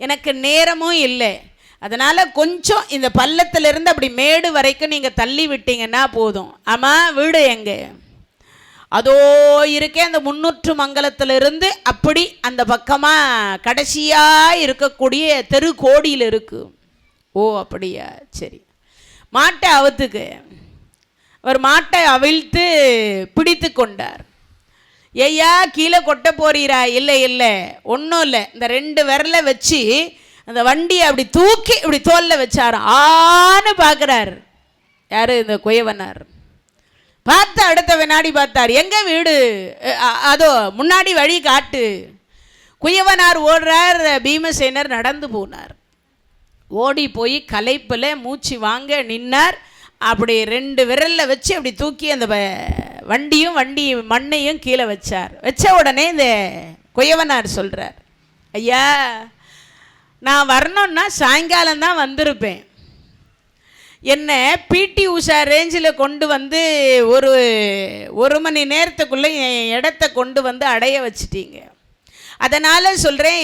எனக்கு நேரமும் இல்லை, அதனால் கொஞ்சம் இந்த பள்ளத்திலிருந்து அப்படி மேடு வரைக்கும் நீங்கள் தள்ளி விட்டீங்கன்னா போதும். ஆமாம், வீடு எங்கே? அதோ இருக்கே அந்த 300 மங்கலத்திலிருந்து அப்படி அந்த பக்கமாக கடைசியாக இருக்கக்கூடிய தெரு கோடியில் இருக்குது. ஓ அப்படியா, சரி. மாட்டை அவுத்துக்கு. அவர் மாட்டை அவிழ்த்து பிடித்து கொண்டார். ஐயா கீழே கொட்ட போறீரா? இல்லை ஒன்றும் இல்லை, இந்த 2 விரலை வச்சு அந்த வண்டியை அப்படி தூக்கி இப்படி தோல்ல வச்சார். ஆன்னு பார்க்குறார். யார்? இந்த குயவனார். பார்த்து அடுத்த வினாடி பார்த்தார், எங்கே வீடு? அதோ முன்னாடி வழி காட்டு. குயவனார் ஓடுறார், பீமசேனர் நடந்து போனார். ஓடி போய் களைப்பில் மூச்சு வாங்க நின்னார். அப்படி 2 விரலில் வச்சு அப்படி தூக்கி அந்த வண்டி மண்ணையும் கீழே வச்சார். வச்ச உடனே இந்த குயவனார் சொல்கிறார், ஐயா நான் வரணுன்னா சாயங்காலம் தான் வந்திருப்பேன், என்னை பிடி உஷா ரேஞ்சில் கொண்டு வந்து ஒரு மணி நேரத்துக்குள்ளே என் இடத்த கொண்டு வந்து அடைய வச்சிட்டீங்க. அதனால் சொல்கிறேன்,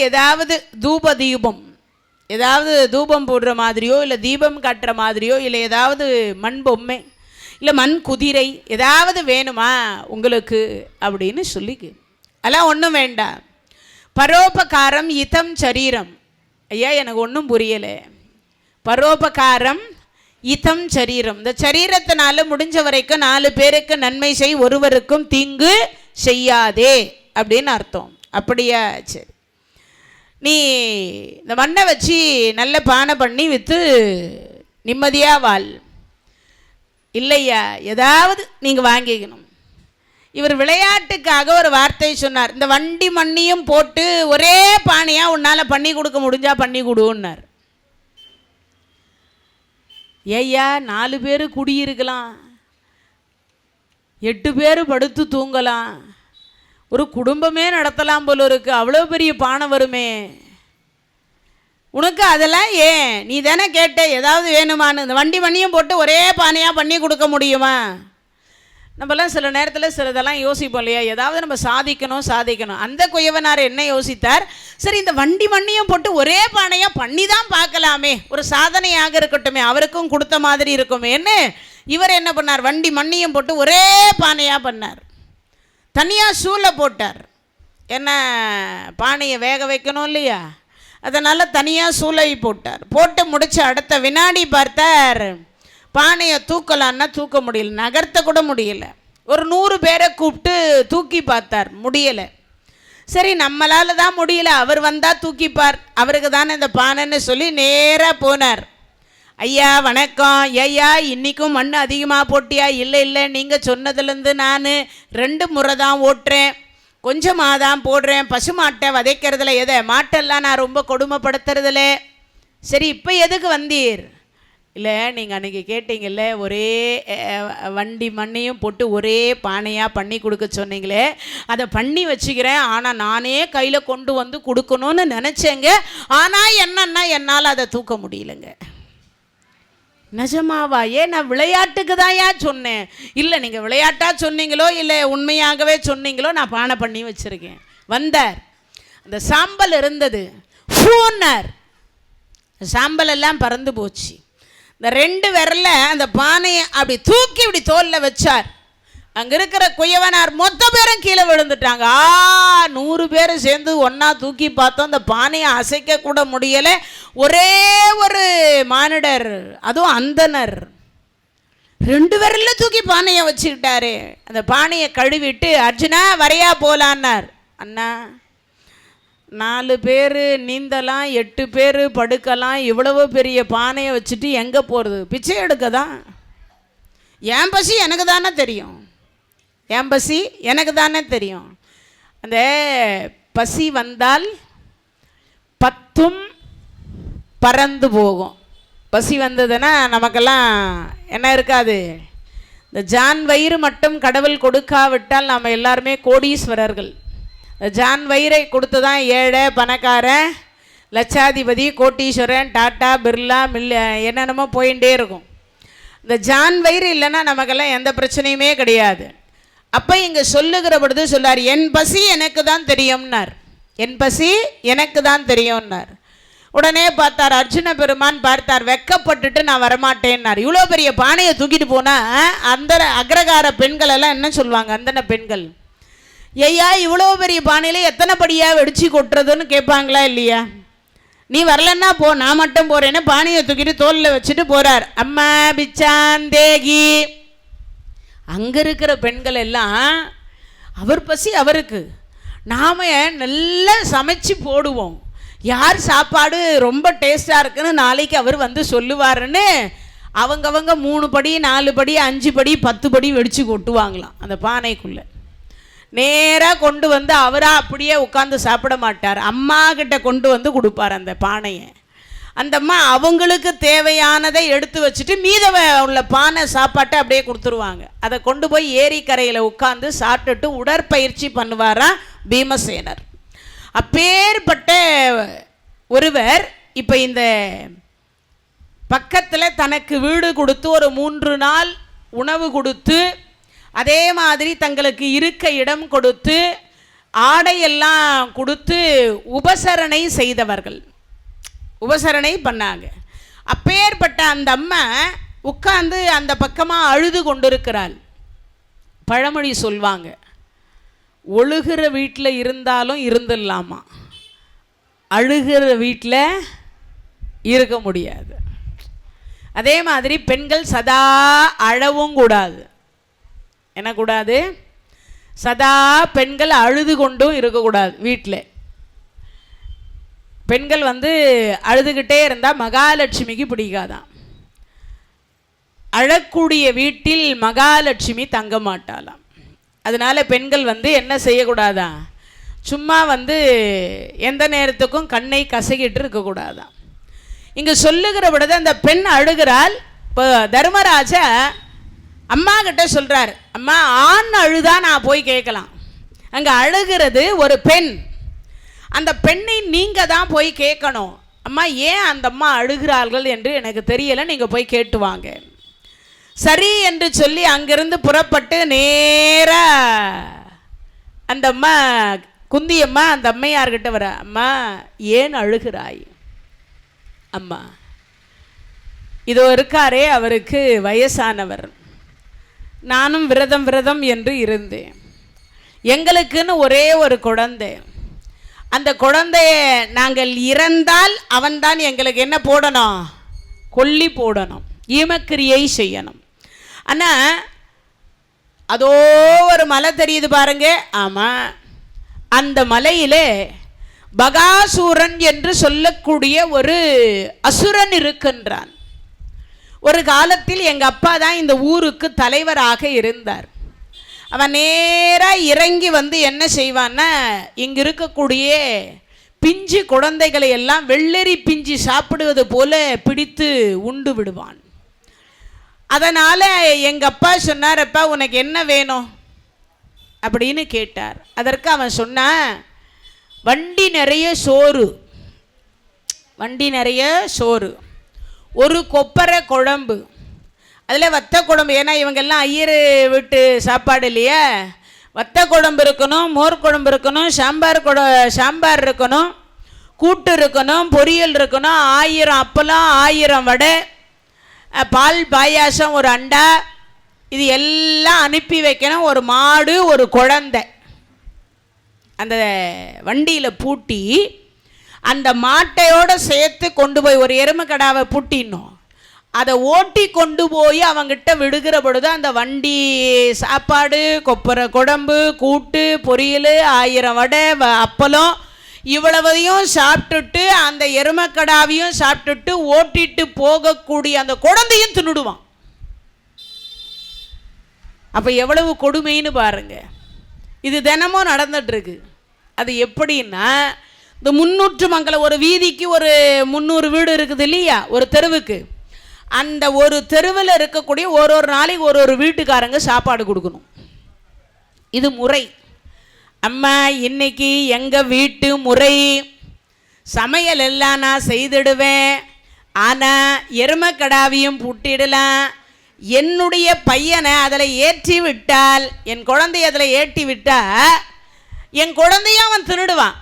ஏதாவது தூபம் போடுற மாதிரியோ இல்லை தீபம் காட்டுற மாதிரியோ இல்லை ஏதாவது மண் பொம்மை இல்லை மண் குதிரை ஏதாவது வேணுமா உங்களுக்கு அப்படின்னு சொல்லி. அதெல்லாம் ஒன்றும் வேண்டாம். பரோபகாரம் இதம் சரீரம். ஐயா எனக்கு ஒன்றும் புரியலை. பரோபகாரம் இதம் சரீரம், இந்த சரீரத்தினால முடிஞ்ச வரைக்கும் 4 பேருக்கு நன்மை செய், ஒருவருக்கும் தீங்கு செய்யாதே அப்படின்னு அர்த்தம். அப்படியா, சரி. நீ இந்த மண்ணை வச்சு நல்ல பானை பண்ணி விற்று நிம்மதியாக வாழ். இல்லையா, ஏதாவது நீங்கள் வாங்கிக்கணும். இவர் விளையாட்டுக்காக ஒரு வார்த்தை சொன்னார், இந்த வண்டி மண்ணியும் போட்டு ஒரே பானையாக உன்னால் பண்ணி கொடுக்க முடிஞ்சா பண்ணி கொடுன்னார். ஏய்யா 4 பேர் குடியிருக்கலாம், 8 பேர் படுத்து தூங்கலாம், ஒரு குடும்பமே நடத்தலாம் போல இருக்கு, அவ்வளோ பெரிய பானை வருமே உனக்கு? அதெல்லாம் ஏன்? நீ தானே கேட்ட ஏதாவது வேணுமான்னு. இந்த வண்டி மண்ணியும் போட்டு ஒரே பானையாக பண்ணி கொடுக்க முடியுமா? நம்மலாம் சில நேரத்தில் சிலதெல்லாம் யோசிப்போம் இல்லையா, ஏதாவது நம்ம சாதிக்கணும். அந்த குயவனார் என்ன யோசித்தார், சரி இந்த வண்டி மண்ணியும் போட்டு ஒரே பானையாக பண்ணி தான் பார்க்கலாமே, ஒரு சாதனையாக இருக்கட்டுமே, அவருக்கும் கொடுத்த மாதிரி இருக்குமே என்ன. இவர் என்ன பண்ணார், வண்டி மண்ணியும் போட்டு ஒரே பானையாக பண்ணார். தனியாக சூளை போட்டார். என்ன, பானையை வேக வைக்கணும் இல்லையா, அதனால் தனியாக சூளை போட்டார். போட்டு முடிச்சு அடுத்த வினாடி பார்த்தார், பானையை தூக்கலான்னா தூக்க முடியல, நகர்த்த கூட முடியல. ஒரு 100 பேரை கூப்பிட்டு தூக்கி பார்த்தார், முடியலை. சரி நம்மளால் தான் முடியல, அவர் வந்தால் தூக்கிப்பார், அவருக்கு தானே இந்த பானைன்னு சொல்லி நேராக போனார். ஐயா வணக்கம், ஐயா இன்றைக்கும் மண் அதிகமாக போட்டியா? இல்லை நீங்கள் சொன்னதுலேருந்து நான் 2 முறை தான் ஓட்டுறேன், கொஞ்சமாக தான் போடுறேன், பசு மாட்டை வதைக்கிறதுல எதை மாட்டெல்லாம் நான் ரொம்ப கொடுமைப்படுத்துறதில்ல. சரி இப்போ எதுக்கு வந்தீர்? இல்லை நீங்கள் அன்றைக்கி கேட்டீங்கல்ல, ஒரே வண்டி மண்ணையும் போட்டு ஒரே பானையாக பண்ணி கொடுக்க சொன்னீங்களே, அதை பண்ணி வச்சுக்கிறேன், ஆனால் நானே கையில் கொண்டு வந்து கொடுக்கணும்னு நினச்சேங்க, ஆனால் என்னன்னா என்னால் அதை தூக்க முடியலைங்க. நிஜமாவா? ஏன் நான் விளையாட்டுக்கு தான் சொன்னேன். இல்லை நீங்கள் விளையாட்டாக சொன்னீங்களோ இல்லை உண்மையாகவே சொன்னீங்களோ, நான் பானை பண்ணி வச்சுருக்கேன். வந்தார், அந்த சாம்பல் இருந்தது, ஃபோனார், சாம்பல் எல்லாம் பறந்து போச்சு. இந்த 2 விரல்ல அந்த பானையை அப்படி தூக்கி இப்படி தோலில் வச்சார். அங்கே இருக்கிற குயவனார் மொத்த பேரும் கீழே விழுந்துட்டாங்க. 100 பேர் சேர்ந்து ஒன்றா தூக்கி பார்த்தோம், அந்த பானையை அசைக்க கூட முடியலை. ஒரே ஒரு மானிடர், அதுவும் அந்தனர், 2 விரல்ல தூக்கி பானையை வச்சுக்கிட்டாரு. அந்த பானையை கழுவிட்டு, அர்ஜுனா வரையா போலான்னார். அண்ணா 4 பேர் நீந்தலாம், 8 பேர் படுக்கலாம். இவ்வளவு பெரிய பானையை வச்சுட்டு எங்கே போகிறது? பிச்சை எடுக்க தான். என் பசி எனக்கு தானே தெரியும், என் பசி எனக்கு தானே தெரியும். அந்த பசி வந்தால் 10ம் பறந்து போகும். பசி வந்ததுன்னா நமக்கெல்லாம் என்ன இருக்காது. இந்த ஜான் வயிறு மட்டும் கடவுள் கொடுக்காவிட்டால் நாம் எல்லாருமே கோடீஸ்வரர்கள். இந்த ஜான் வயிறை கொடுத்து தான் ஏழை, பணக்காரன், லட்சாதிபதி, கோட்டீஸ்வரன், டாட்டா, பிர்லா, என்னென்னமோ போயிட்டே இருக்கும். இந்த ஜான் வயிறு இல்லைன்னா நமக்கெல்லாம் எந்த பிரச்சனையுமே கிடையாது. அப்போ இங்கே சொல்லுகிற பொழுது சொல்லார், என் பசி எனக்கு தான் தெரியும்னார். என் பசி எனக்கு தான் தெரியும்னார். உடனே பார்த்தார், அர்ஜுன பெருமான் பார்த்தார், வெக்கப்பட்டுட்டு நான் வரமாட்டேன்னார். இவ்வளோ பெரிய பானையை தூக்கிட்டு போனால் அந்த அக்ரகார பெண்கள் எல்லாம் என்ன சொல்லுவாங்க? அந்தன பெண்கள், ஐயா இவ்வளோ பெரிய பானையில் எத்தனை படியாக வெடிச்சு கொட்டுறதுன்னு கேட்பாங்களா இல்லையா? நீ வரலன்னா போ, நான் மட்டும் போகிறேன்னு பானையை தூக்கிட்டு தோலில் வச்சுட்டு போகிறார். அம்மா பிச்சாந்தேகி. அங்கே இருக்கிற பெண்கள் எல்லாம் அவர் பசி அவருக்கு, நாம் நல்லா சமைச்சு போடுவோம், யார் சாப்பாடு ரொம்ப டேஸ்ட்டாக இருக்குன்னு நாளைக்கு அவர் வந்து சொல்லுவாருன்னு அவங்கவங்க 3 படி 4 படி 5 படி 10 படி வெடித்து கொட்டுவாங்களாம் அந்த பானைக்குள்ளே. நேராக கொண்டு வந்து அவராக அப்படியே உட்காந்து சாப்பிட மாட்டார், அம்மா கிட்ட கொண்டு வந்து கொடுப்பார் அந்த பானையை. அந்த அம்மா அவங்களுக்கு தேவையானதை எடுத்து வச்சுட்டு மீத உள்ள பானை சாப்பாட்டை அப்படியே கொடுத்துருவாங்க. அதை கொண்டு போய் ஏரிக்கரையில் உட்காந்து சாப்பிட்டுட்டு உடற்பயிற்சி பண்ணுவாரா பீமசேனர். அப்பேற்பட்ட ஒருவர் இப்போ இந்த பக்கத்தில் தனக்கு வீடு கொடுத்து ஒரு 3 நாள் உணவு கொடுத்து, அதே மாதிரி தங்களுக்கு இருக்க இடம் கொடுத்து, ஆடையெல்லாம் கொடுத்து உபசரணை செய்தவர்கள், உபசரணை பண்ணாங்க. அப்பேற்பட்ட அந்த அம்மா உட்கார்ந்து அந்த பக்கமாக அழுது கொண்டிருக்கிறாள். பழமொழி சொல்வாங்க, ஒழுகிற வீட்டில் இருந்தாலும் இருந்துடலாமா, அழுகிற வீட்டில் இருக்க முடியாது. அதே மாதிரி பெண்கள் சதா அழவும் கூடாது. என்ன கூடாது? சதா பெண்கள் அழுது கொண்டும் இருக்கக்கூடாது. வீட்டில் பெண்கள் அழுதுகிட்டே இருந்தால் மகாலட்சுமிக்கு பிடிக்காதான். அழக்கூடிய வீட்டில் மகாலட்சுமி தங்க மாட்டாளாம். அதனால் பெண்கள் என்ன செய்யக்கூடாதா, சும்மா எந்த நேரத்துக்கும் கண்ணை கசகிட்டு இருக்கக்கூடாதான். இங்கே சொல்லுகிற பொழுது அந்த பெண் அழுகிறாள். இப்போ தர்மராஜா அம்மா கிட்ட சொல்கிறார், அம்மா ஆண் அழுதா நான் போய் கேட்கலாம், அங்கே அழுகிறது ஒரு பெண், அந்த பெண்ணை நீங்கள் தான் போய் கேட்கணும். அம்மா ஏன் அந்த அம்மா அழுகிறார்கள் என்று எனக்கு தெரியலை, நீங்கள் போய் கேட்டு வாங்க. சரி என்று சொல்லி அங்கிருந்து புறப்பட்டு நேராக அந்த அம்மா குந்தியம்மா அந்த அம்மையார்கிட்ட வர, அம்மா ஏன் அழுகிறாய்? அம்மா இதோ இருக்காரே அவருக்கு வயசானவர், நானும் விரதம் என்று இருந்தேன், எங்களுக்குன்னு ஒரே ஒரு குழந்தை, அந்த குழந்தைய நாங்கள் இறந்தால் அவன்தான் எங்களுக்கு என்ன போடணும்? கொல்லி போடணும், ஈமக்கிரியை செய்யணும். ஆனால் அதோ ஒரு மலை தெரியுது பாருங்க. ஆமாம், அந்த மலையிலே பகாசூரன் என்று சொல்லக்கூடிய ஒரு அசுரன் இருக்கின்றான். ஒரு காலத்தில் எங்கள் அப்பா தான் இந்த ஊருக்கு தலைவராக இருந்தார். அவன் நேராக இறங்கி என்ன செய்வான்னா, இங்கே இருக்கக்கூடிய பிஞ்சு குழந்தைகளை எல்லாம் வெள்ளரி பிஞ்சு சாப்பிடுவது போல பிடித்து உண்டு விடுவான். அதனால் எங்கள் அப்பா சொன்னார், அப்பா உனக்கு என்ன வேணும் அப்படின்னு கேட்டார். அதற்கு அவன் சொன்னான், வண்டி நிறைய சோறு, வண்டி நிறைய சோறு, ஒரு கொப்பரை குழம்பு, அதில் வத்த குழம்பு, ஏன்னா இவங்கெல்லாம் ஐயர் வீட்டு சாப்பாடு இல்லையா, வத்த குழம்பு இருக்கணும், மோர் குழம்பு இருக்கணும், சாம்பார் இருக்கணும், கூட்டு இருக்கணும், பொரியல் இருக்கணும், 1000 அப்பளம், 1000 வடை, பால் பாயாசம், ஒரு அண்டா, இது எல்லாம் அனுப்பி வைக்கணும். ஒரு மாடு, ஒரு குழந்தை அந்த வண்டியில் பூட்டி, அந்த மாட்டையோடு சேர்த்து கொண்டு போய் ஒரு எருமை கடாவை பூட்டிடணும். அதை ஓட்டி கொண்டு போய் அவங்கிட்ட விடுகிற பொழுது அந்த வண்டி சாப்பாடு, கொப்பரை குழம்பு, கூட்டு, பொரியல், 1000 வடை, அப்பளம் இவ்வளவையும் சாப்பிட்டுட்டு அந்த எருமக்கடாவையும் சாப்பிட்டுட்டு ஓட்டிட்டு போகக்கூடிய அந்த குழந்தையும் தின்னுடுவான். அப்போ எவ்வளவு கொடுமைன்னு பாருங்க. இது தினமும் நடந்துட்டு இருக்கு. அது எப்படின்னா, இந்த 300 மங்கலம் ஒரு வீதிக்கு ஒரு 300 வீடு இருக்குது இல்லையா, ஒரு தெருவுக்கு. அந்த ஒரு தெருவில் இருக்கக்கூடிய ஒரு நாளைக்கு ஒரு வீட்டுக்காரங்க சாப்பாடு கொடுக்கணும். இது முறை. அம்மா இன்னைக்கு எங்கள் வீட்டு முறை, சமையல் எல்லாம் நான் செய்திடுவேன், ஆனால் எருமக்கடாவையும் புட்டிடலாம். என்னுடைய பையனை அதில் ஏற்றி விட்டால், என் குழந்தைய அதில் ஏற்றி விட்டால் என் குழந்தையும் அவன் திருடுவான்.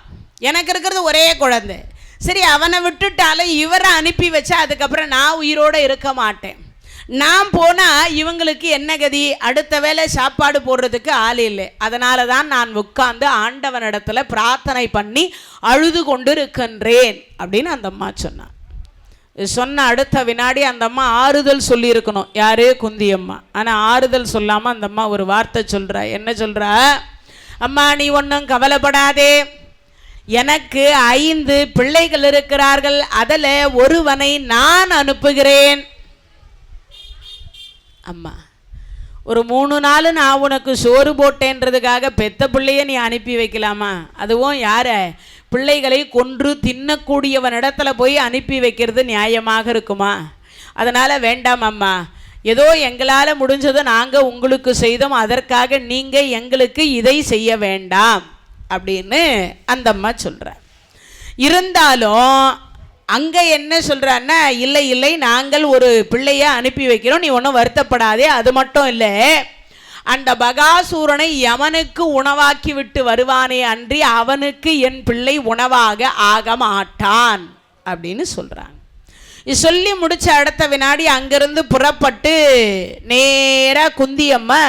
எனக்கு இருக்கிறது ஒரே குழந்தை. சரி, அவனை விட்டுட்டாலும் இவரை அனுப்பி வச்சா அதுக்கப்புறம் நான் உயிரோடு இருக்க மாட்டேன். நான் போனால் இவங்களுக்கு என்ன கதி? அடுத்த வேளை சாப்பாடு போடுறதுக்கு ஆள் இல்லை. அதனால தான் நான் உட்கார்ந்து ஆண்டவனிடத்தில் பிரார்த்தனை பண்ணி அழுது கொண்டு இருக்கின்றேன் அப்படின்னு அந்த அம்மா சொன்னான். சொன்ன அடுத்த வினாடி அந்த அம்மா ஆறுதல் சொல்லியிருக்கணும். யாரு? குந்தியம்மா. ஆனால் ஆறுதல் சொல்லாமல் அந்த அம்மா ஒரு வார்த்தை சொல்கிறா. என்ன சொல்கிறா? அம்மா, நீ ஒன்றும் கவலைப்படாதே, எனக்கு 5 பிள்ளைகள் இருக்கிறார்கள், அதில் ஒருவனை நான் அனுப்புகிறேன். அம்மா, ஒரு 3 நாள் நான் உனக்கு சோறு போட்டேன்றதுக்காக பெத்த பிள்ளைய நீ அனுப்பி வைக்கலாமா? அதுவும் யார? பிள்ளைகளை கொன்று தின்னக்கூடியவனிடத்துல போய் அனுப்பி வைக்கிறது நியாயமாக இருக்குமா? அதனால் வேண்டாம் அம்மா, ஏதோ எங்களால் முடிஞ்சதை நாங்கள் உங்களுக்கு செய்தோம், அதற்காக நீங்கள் எங்களுக்கு இதை செய்ய வேண்டாம் அப்படின்னு அந்த அம்மா சொல்கிறார். இருந்தாலும் அங்கே என்ன சொல்கிறான்னா, இல்லை இல்லை, நாங்கள் ஒரு பிள்ளைய அனுப்பி வைக்கிறோம், நீ ஒன்றும் வருத்தப்படாதே. அது மட்டும் இல்லை, அந்த பகாசூரனை யமனுக்கு உணவாக்கி விட்டு வருவானே அன்றி அவனுக்கு என் பிள்ளை உணவாக ஆக மாட்டான் அப்படின்னு சொல்கிறாங்க. இது சொல்லி முடிச்ச அடுத்த வினாடி அங்கிருந்து புறப்பட்டு நேராக குந்தியம்மா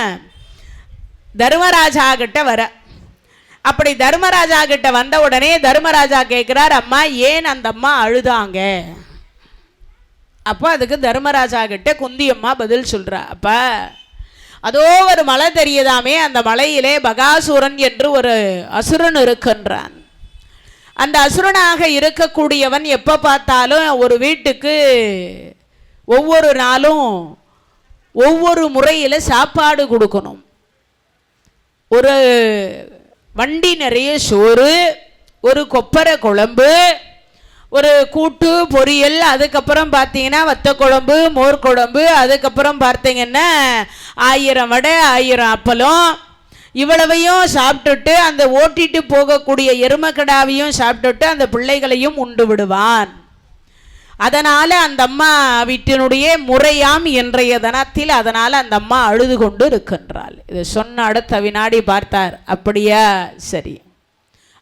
தர்மராஜா கிட்ட வர. அப்படி தர்மராஜா கிட்ட வந்த உடனே தர்மராஜா கேட்குறார், அம்மா ஏன் அந்த அம்மா அழுதாங்க? அப்போ அதுக்கு தர்மராஜா கிட்ட குந்தியம்மா பதில் சொல்கிறா. அப்போ அதோ ஒரு மலை தெரியுதாமே, அந்த மலையிலே பகாசூரன் என்று ஒரு அசுரன் இருக்கின்றான். அந்த அசுரனாக இருக்கக்கூடியவன் எப்போ பார்த்தாலும் ஒரு வீட்டுக்கு ஒவ்வொரு நாளும் ஒவ்வொரு முறையில் சாப்பாடு கொடுக்கணும். ஒரு வண்டி நிறைய சோறு, ஒரு கொப்பரை குழம்பு, ஒரு கூட்டு பொரியல், அதுக்கப்புறம் பார்த்தீங்கன்னா வத்த குழம்பு, மோர் குழம்பு, அதுக்கப்புறம் பார்த்தீங்கன்னா 1000 வடை, 1000 அப்பளம், இவ்வளவையும் சாப்பிட்டுட்டு அந்த ஓட்டிட்டு போகக்கூடிய எருமக்கடாவையும் சாப்பிட்டுட்டு அந்த பிள்ளைகளையும் உண்டு விடுவான். அதனால் அந்த அம்மா வீட்டினுடைய முறையாம் இன்றைய தினத்தில். அதனால் அந்த அம்மா அழுது கொண்டு இருக்கின்றாள். இதை சொன்ன அடுத்த வினாடி பார்த்தார். அப்படியா, சரி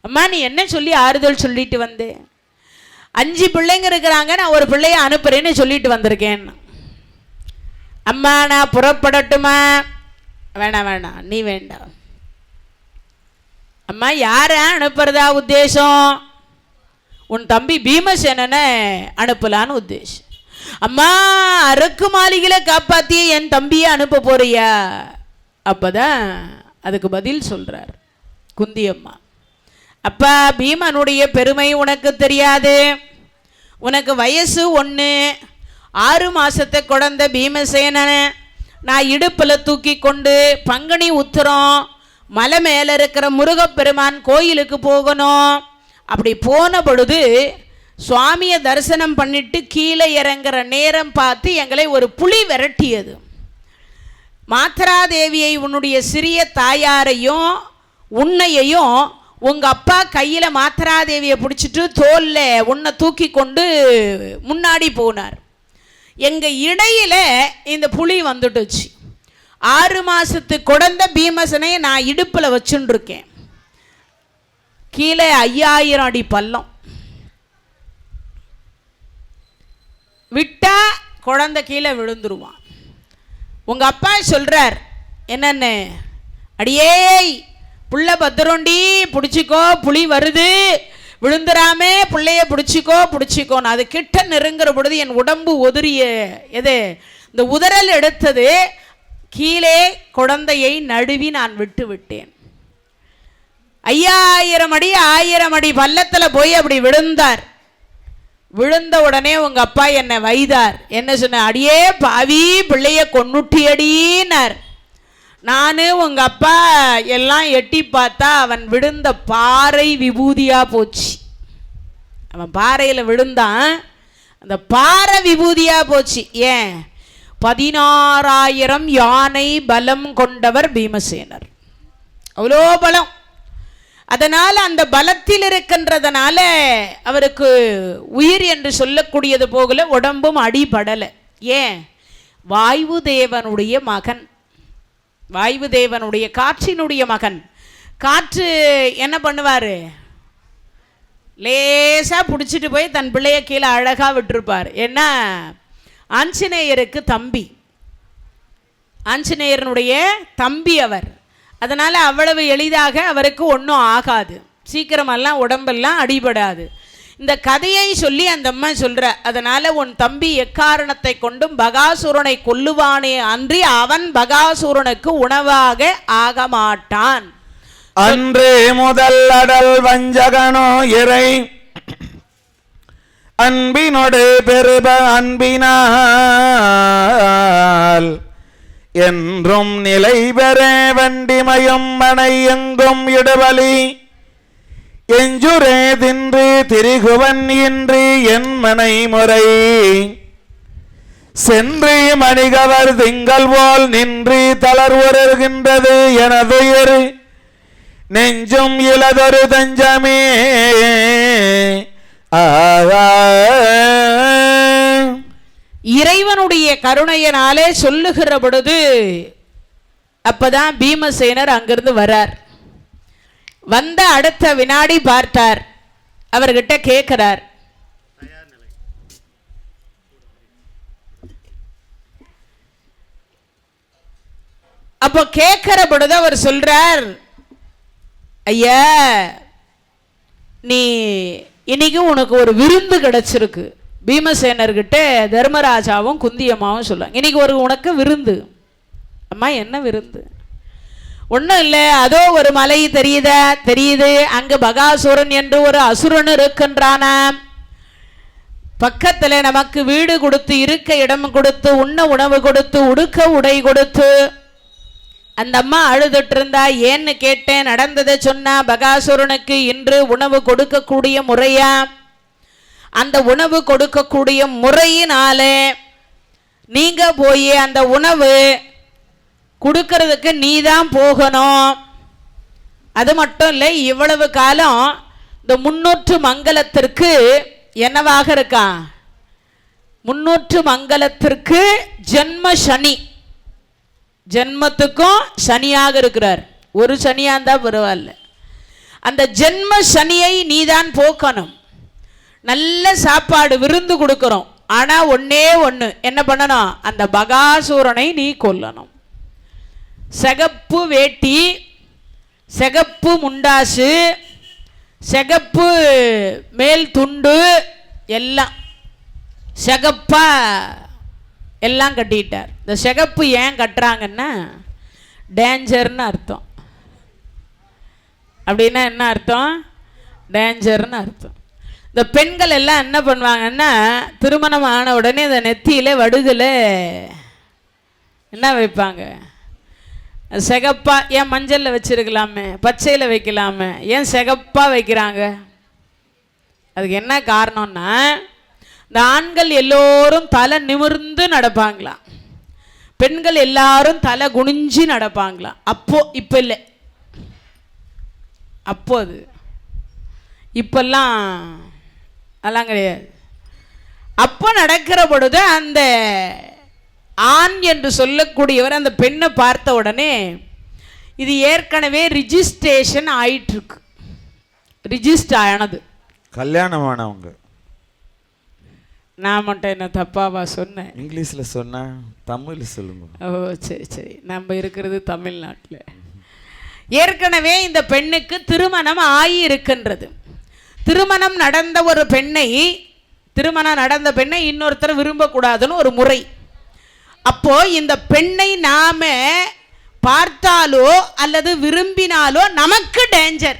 அம்மா, நீ என்ன சொல்லி ஆறுதல் சொல்லிட்டு வந்தேன்? 5 பிள்ளைங்க இருக்கிறாங்க, நான் ஒரு பிள்ளைய அனுப்புறேன்னு சொல்லிட்டு வந்திருக்கேன். அம்மா, நான் புறப்படட்டுமா? வேணாம் வேணாம், நீ வேண்டாம். அம்மா, யாரை அனுப்புறதா உத்தேசம்? உன் தம்பி பீமசேனனை அனுப்பலான்னு உத்தேசம். அம்மா, அரக்கு மாளிகையில காப்பாற்றி என் தம்பியை அனுப்ப போறியா? அப்போதான் அதுக்கு பதில் சொல்றார் குந்தியம்மா. அப்பா, பீமனுடைய பெருமை உனக்கு தெரியாது. உனக்கு வயசு 1, 6 மாசத்தை குழந்த பீமசேனனை நான் இடுப்பில் தூக்கி கொண்டு பங்குனி உத்திரம் மலை மேலே இருக்கிற முருகப்பெருமான் கோயிலுக்கு போகணும். அப்படி போன பொழுது சுவாமியை தரிசனம் பண்ணிட்டு கீழே இறங்குற நேரம் பார்த்து எங்களை ஒரு புலி விரட்டியது. மாத்ராதேவியை, உன்னுடைய சிறிய தாயாரையும் உன்னையையும் உங்கள் அப்பா கையில் மாத்ராதேவியை பிடிச்சிட்டு தோலில் உன்னை தூக்கி கொண்டு முன்னாடி போனார். எங்கள் இடையில் இந்த புலி வந்துட்டுச்சு. 6 மாசத்து குழந்த பீமசனை நான் இடுப்பில் வச்சுருக்கேன். கீழே 5000 அடி பள்ளம். விட்டா குழந்தை கீழே விழுந்துருவான். உங்கள் அப்பா சொல்கிறார், என்னன்னு? அடியே புள்ள பத்திரண்டி, பிடிச்சிக்கோ, புலி வருது, விழுந்துராமே, பிள்ளைய பிடிச்சிக்கோன்னு. அது கிட்ட நெருங்குற பொழுது என் உடம்பு உதிரிய எது இந்த உதறல் எடுத்தது. கீழே குழந்தையை நழுவி நான் விட்டு விட்டேன். 5000 அடி 1000 அடி பள்ளத்தில் போய் அப்படி விழுந்தார். விழுந்த உடனே உங்க அப்பா என்னை வைதார். என்ன சொன்ன? அடியே பாவி, பிள்ளைய கொன்னுட்டியடினார். நான் உங்க அப்பா எல்லாம் எட்டி பார்த்தா அவன் விழுந்த பாறை விபூதியா போச்சு. அவன் பாறையில் விழுந்தான், அந்த பாறை விபூதியா போச்சு. ஏன்? 16,000 யானை பலம் கொண்டவர் பீமசேனர். அவ்வளோ பலம். அதனால அந்த பலத்தில் இருக்கின்றதுனால அவருக்கு உயிர் என்று சொல்லக்கூடியது போகல, உடம்பும் அடிபடலை. ஏன்? வாயு தேவனுடைய மகன், வாயு தேவனுடைய காற்றினுடைய மகன். காற்று என்ன பண்ணுவார்? லேசாக பிடிச்சிட்டு போய் தன் பிள்ளைய கீழே அழகாக விட்டுருப்பார். என்ன? ஆஞ்சநேயருக்கு தம்பி, ஆஞ்சநேயரனுடைய தம்பி அவர். அதனால் அவ்வளவு எளிதாக அவருக்கு ஒன்றும் ஆகாது, சீக்கிரமெல்லாம் உடம்பெல்லாம் அடிபடாது. இந்த கதையை சொல்லி அந்த அம்மா சொல்கிற, அதனால் உன் தம்பி எக்காரணத்தை கொண்டும் பகாசுரனை கொல்லுவானே அன்றி அவன் பகாசுரனுக்கு உணவாக ஆக மாட்டான். அன்று முதல் அடல் வஞ்சகனோ இறை அன்பினோடு பெருப அன்பினால் என்றும் நிலை பெற வண்டிமயம் மனை எங்கும் இடுவலி எஞ்சுரே தின்று திரிகுவன் இன்றி என் மனை முறை சென்று மணிகவர் திங்கள் போல் நின்று தளர்வுறுகின்றது எனது இரு நெஞ்சும் இலதொரு தஞ்சமே. இறைவனுடைய கருணையினாலே சொல்லுகிற பொழுது அப்பதான் பீமசேனர் அங்கிருந்து வரார். வந்த அடுத்த வினாடி பார்த்தார், அவர்கிட்ட கேட்கிறார், அப்போ கேட்கிற பொழுது அவர் சொல்றார், ஐயா நீ இன்னைக்கு உனக்கு ஒரு விருந்து கிடைச்சிருக்கு. பீமசேனர்கிட்ட தர்மராஜாவும் குந்தியம்மாவும் சொல்லுவாங்க, இன்னைக்கு ஒரு உனக்கு விருந்து. அம்மா என்ன விருந்து? ஒன்றும் இல்லை, அதோ ஒரு மலை தெரியுதா? தெரியுது. அங்கு பகாசுரன் என்று ஒரு அசுரன் இருக்கின்றானாம். பக்கத்தில் நமக்கு வீடு கொடுத்து, இருக்க இடம் கொடுத்து, உண்ண உணவு கொடுத்து, உடுக்க உடை கொடுத்து. அந்த அம்மா அழுதுட்டு இருந்தா. ஏன்னு கேட்டேன், நடந்ததை சொன்னா. பகாசுரனுக்கு இன்று உணவு கொடுக்கக்கூடிய முறையா? அந்த உணவு கொடுக்கக்கூடிய முறையினாலே நீங்க போய் அந்த உணவு கொடுக்கறதுக்கு நீ தான் போகணும். அது மட்டும் இல்லை, இவ்வளவு காலம் இந்த 300 மங்கலத்திற்கு என்னவாக இருக்கான்? 300 மங்கலத்திற்கு ஜென்ம சனி, ஜென்மத்துக்கும் சனியாக இருக்கிறார். ஒரு சனியா இருந்தா பரவாயில்ல, அந்த ஜென்ம சனியை நீதான் போக்கணும். நல்ல சாப்பாடு விருந்து கொடுக்கிறோம், ஆனா ஒன்னே ஒன்று என்ன பண்ணணும்? அந்த பகாசுரனை நீ கொல்லணும். சிகப்பு வேட்டி, சிகப்பு முண்டாசு, சிகப்பு மேல் துண்டு, எல்லாம் சிகப்பா எல்லாம் கட்டிட்டார். இந்த சிகப்பு ஏன் கட்டுறாங்கன்னா டேஞ்சர்னு அர்த்தம். அப்படின்னா என்ன அர்த்தம்? டேஞ்சர்னு அர்த்தம். இந்த பெண்கள் எல்லாம் என்ன பண்ணுவாங்கன்னா, திருமணம் ஆன உடனே இந்த நெத்தியில வடுகுல என்ன வைப்பாங்க? சிகப்பா. ஏன் மஞ்சளில் வச்சிருக்கலாமே, பச்சையில் வைக்கலாமே, ஏன் சிகப்பாக வைக்கிறாங்க? அதுக்கு என்ன காரணம்னா, இந்த ஆண்கள் எல்லோரும் தலை நிமிர்ந்து நடப்பாங்களாம், பெண்கள் எல்லாரும் தலை குனிஞ்சு நடப்பாங்களாம். அப்போ இப்போ இல்லை, அப்போது இப்பெல்லாம் அதெல்லாம் கிடையாது. அப்போ நடக்கிற பொழுது அந்த ஆண் என்று சொல்லக்கூடியவர் அந்த பெண்ணை பார்த்த உடனே இது ஏற்கனவே ரிஜிஸ்ட்ரேஷன் ஆயிட்டிருக்கு, ரிஜிஸ்டர் ஆனது, கல்யாணமானவங்க. நான் மட்டும் என்ன தப்பாவா சொன்னேன்? இங்கிலீஷில் சொன்னா தமிழில் சொல்லுங்க. ஓ சரி சரி, நம்ம இருக்கிறது தமிழ்நாட்டில். ஏற்கனவே இந்த பெண்ணுக்கு திருமணம் ஆகி இருக்கின்றது. திருமணம் நடந்த ஒரு பெண்ணை, திருமணம் நடந்த பெண்ணை இன்னொருத்தர் விரும்பக்கூடாதுன்னு ஒரு முறை. அப்போ இந்த பெண்ணை நாம பார்த்தாலோ அல்லது விரும்பினாலோ நமக்கு டேஞ்சர்.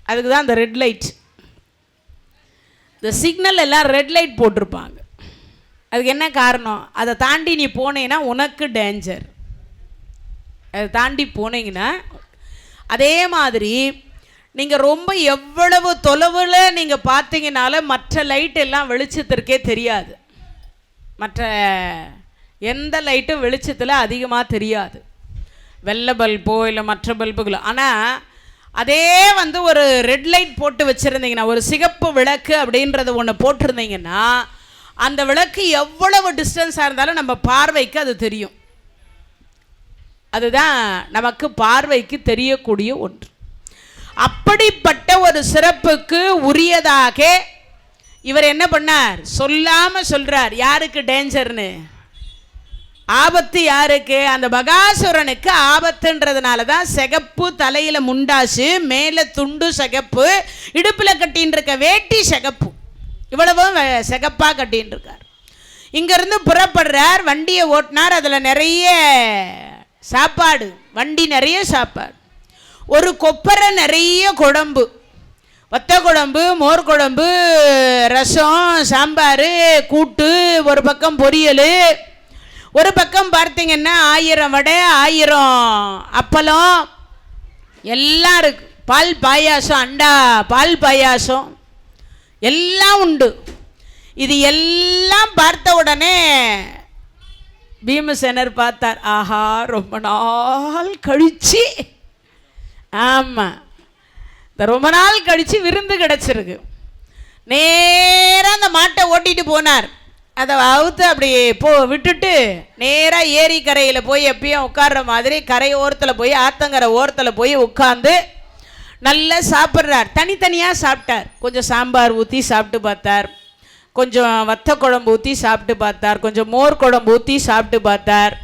அதுக்கு தான் அந்த ரெட் லைட். இந்த சிக்னல் எல்லாம் ரெட் லைட் போட்டிருப்பாங்க. அதுக்கு என்ன காரணம்? அதை தாண்டி நீ போனீங்கன்னா உனக்கு டேஞ்சர். அதை தாண்டி போனீங்கன்னா அதே மாதிரி நீங்கள் ரொம்ப எவ்வளவு தொலைவில் நீங்கள் பார்த்தீங்கனாலும் மற்ற லைட் எல்லாம் வெளிச்சத்திற்கே தெரியாது. மற்ற எந்த லைட்டும் வெளிச்சத்தில் அதிகமாக தெரியாது, வெள்ளை பல்போ இல்லை மற்ற பல்புகளோ. ஆனால் அதே ஒரு ரெட் லைட் போட்டு வச்சுருந்தீங்கன்னா, ஒரு சிகப்பு விளக்கு அப்படின்றது ஒன்று போட்டிருந்தீங்கன்னா, அந்த விளக்கு எவ்வளவு டிஸ்டன்ஸாக இருந்தாலும் நம்ம பார்வைக்கு அது தெரியும். அதுதான் நமக்கு பார்வைக்கு தெரியக்கூடிய ஒன்று. அப்படிப்பட்ட ஒரு சிறப்புக்கு உரியதாக இவர் என்ன பண்ணார்? சொல்லாமல் சொல்றார். யாருக்கு டேஞ்சர்னு? ஆபத்து யாருக்கு? அந்த பகாசுரனுக்கு ஆபத்துன்றதுனால தான் சிகப்பு, தலையில முண்டாசு, மேலே துண்டு சிகப்பு, இடுப்பில் கட்டின்னு இருக்க வேட்டி சிகப்பு, இவ்வளவும் சிகப்பாக கட்டின்னு இருக்கார். இங்கேருந்து புறப்படுறார், வண்டியை ஓட்டினார். அதில் நிறைய சாப்பாடு, வண்டி நிறைய சாப்பாடு, ஒரு கொப்பரை நிறைய குழம்பு, வத்த குழம்பு, மோர் குழம்பு, ரசம், சாம்பார், கூட்டு, ஒரு பக்கம் பொரியல், ஒரு பக்கம் பார்த்தீங்கன்னா 1000 வடை, 1000 அப்பளம் எல்லாம் இருக்கு. பால் பாயாசம், அண்டா பால் பாயாசம் எல்லாம் உண்டு. இது எல்லாம் பார்த்த உடனே பீமசேனர் பார்த்தார். ஆஹா, ரொம்ப நாள் கழிச்சு, ஆமாம், இந்த ரொம்ப நாள் கழித்து விருந்து கிடச்சிருக்கு. நேராக அந்த மாட்டை ஓட்டிகிட்டு போனார். அதை அவுத்து அப்படி விட்டுட்டு நேராக ஏரிக்கரையில் போய் எப்பயும் உட்கார்ற மாதிரி கரை ஓரத்தில் போய், ஆத்தங்கரை ஓரத்தில் போய் உட்காந்து நல்லா சாப்பிட்றார். தனித்தனியாக சாப்பிட்டார். கொஞ்சம் சாம்பார் ஊற்றி சாப்பிட்டு பார்த்தார், கொஞ்சம் வத்த குழம்பு ஊற்றி சாப்பிட்டு பார்த்தார், கொஞ்சம் மோர் குழம்பு ஊற்றி சாப்பிட்டு பார்த்தார்.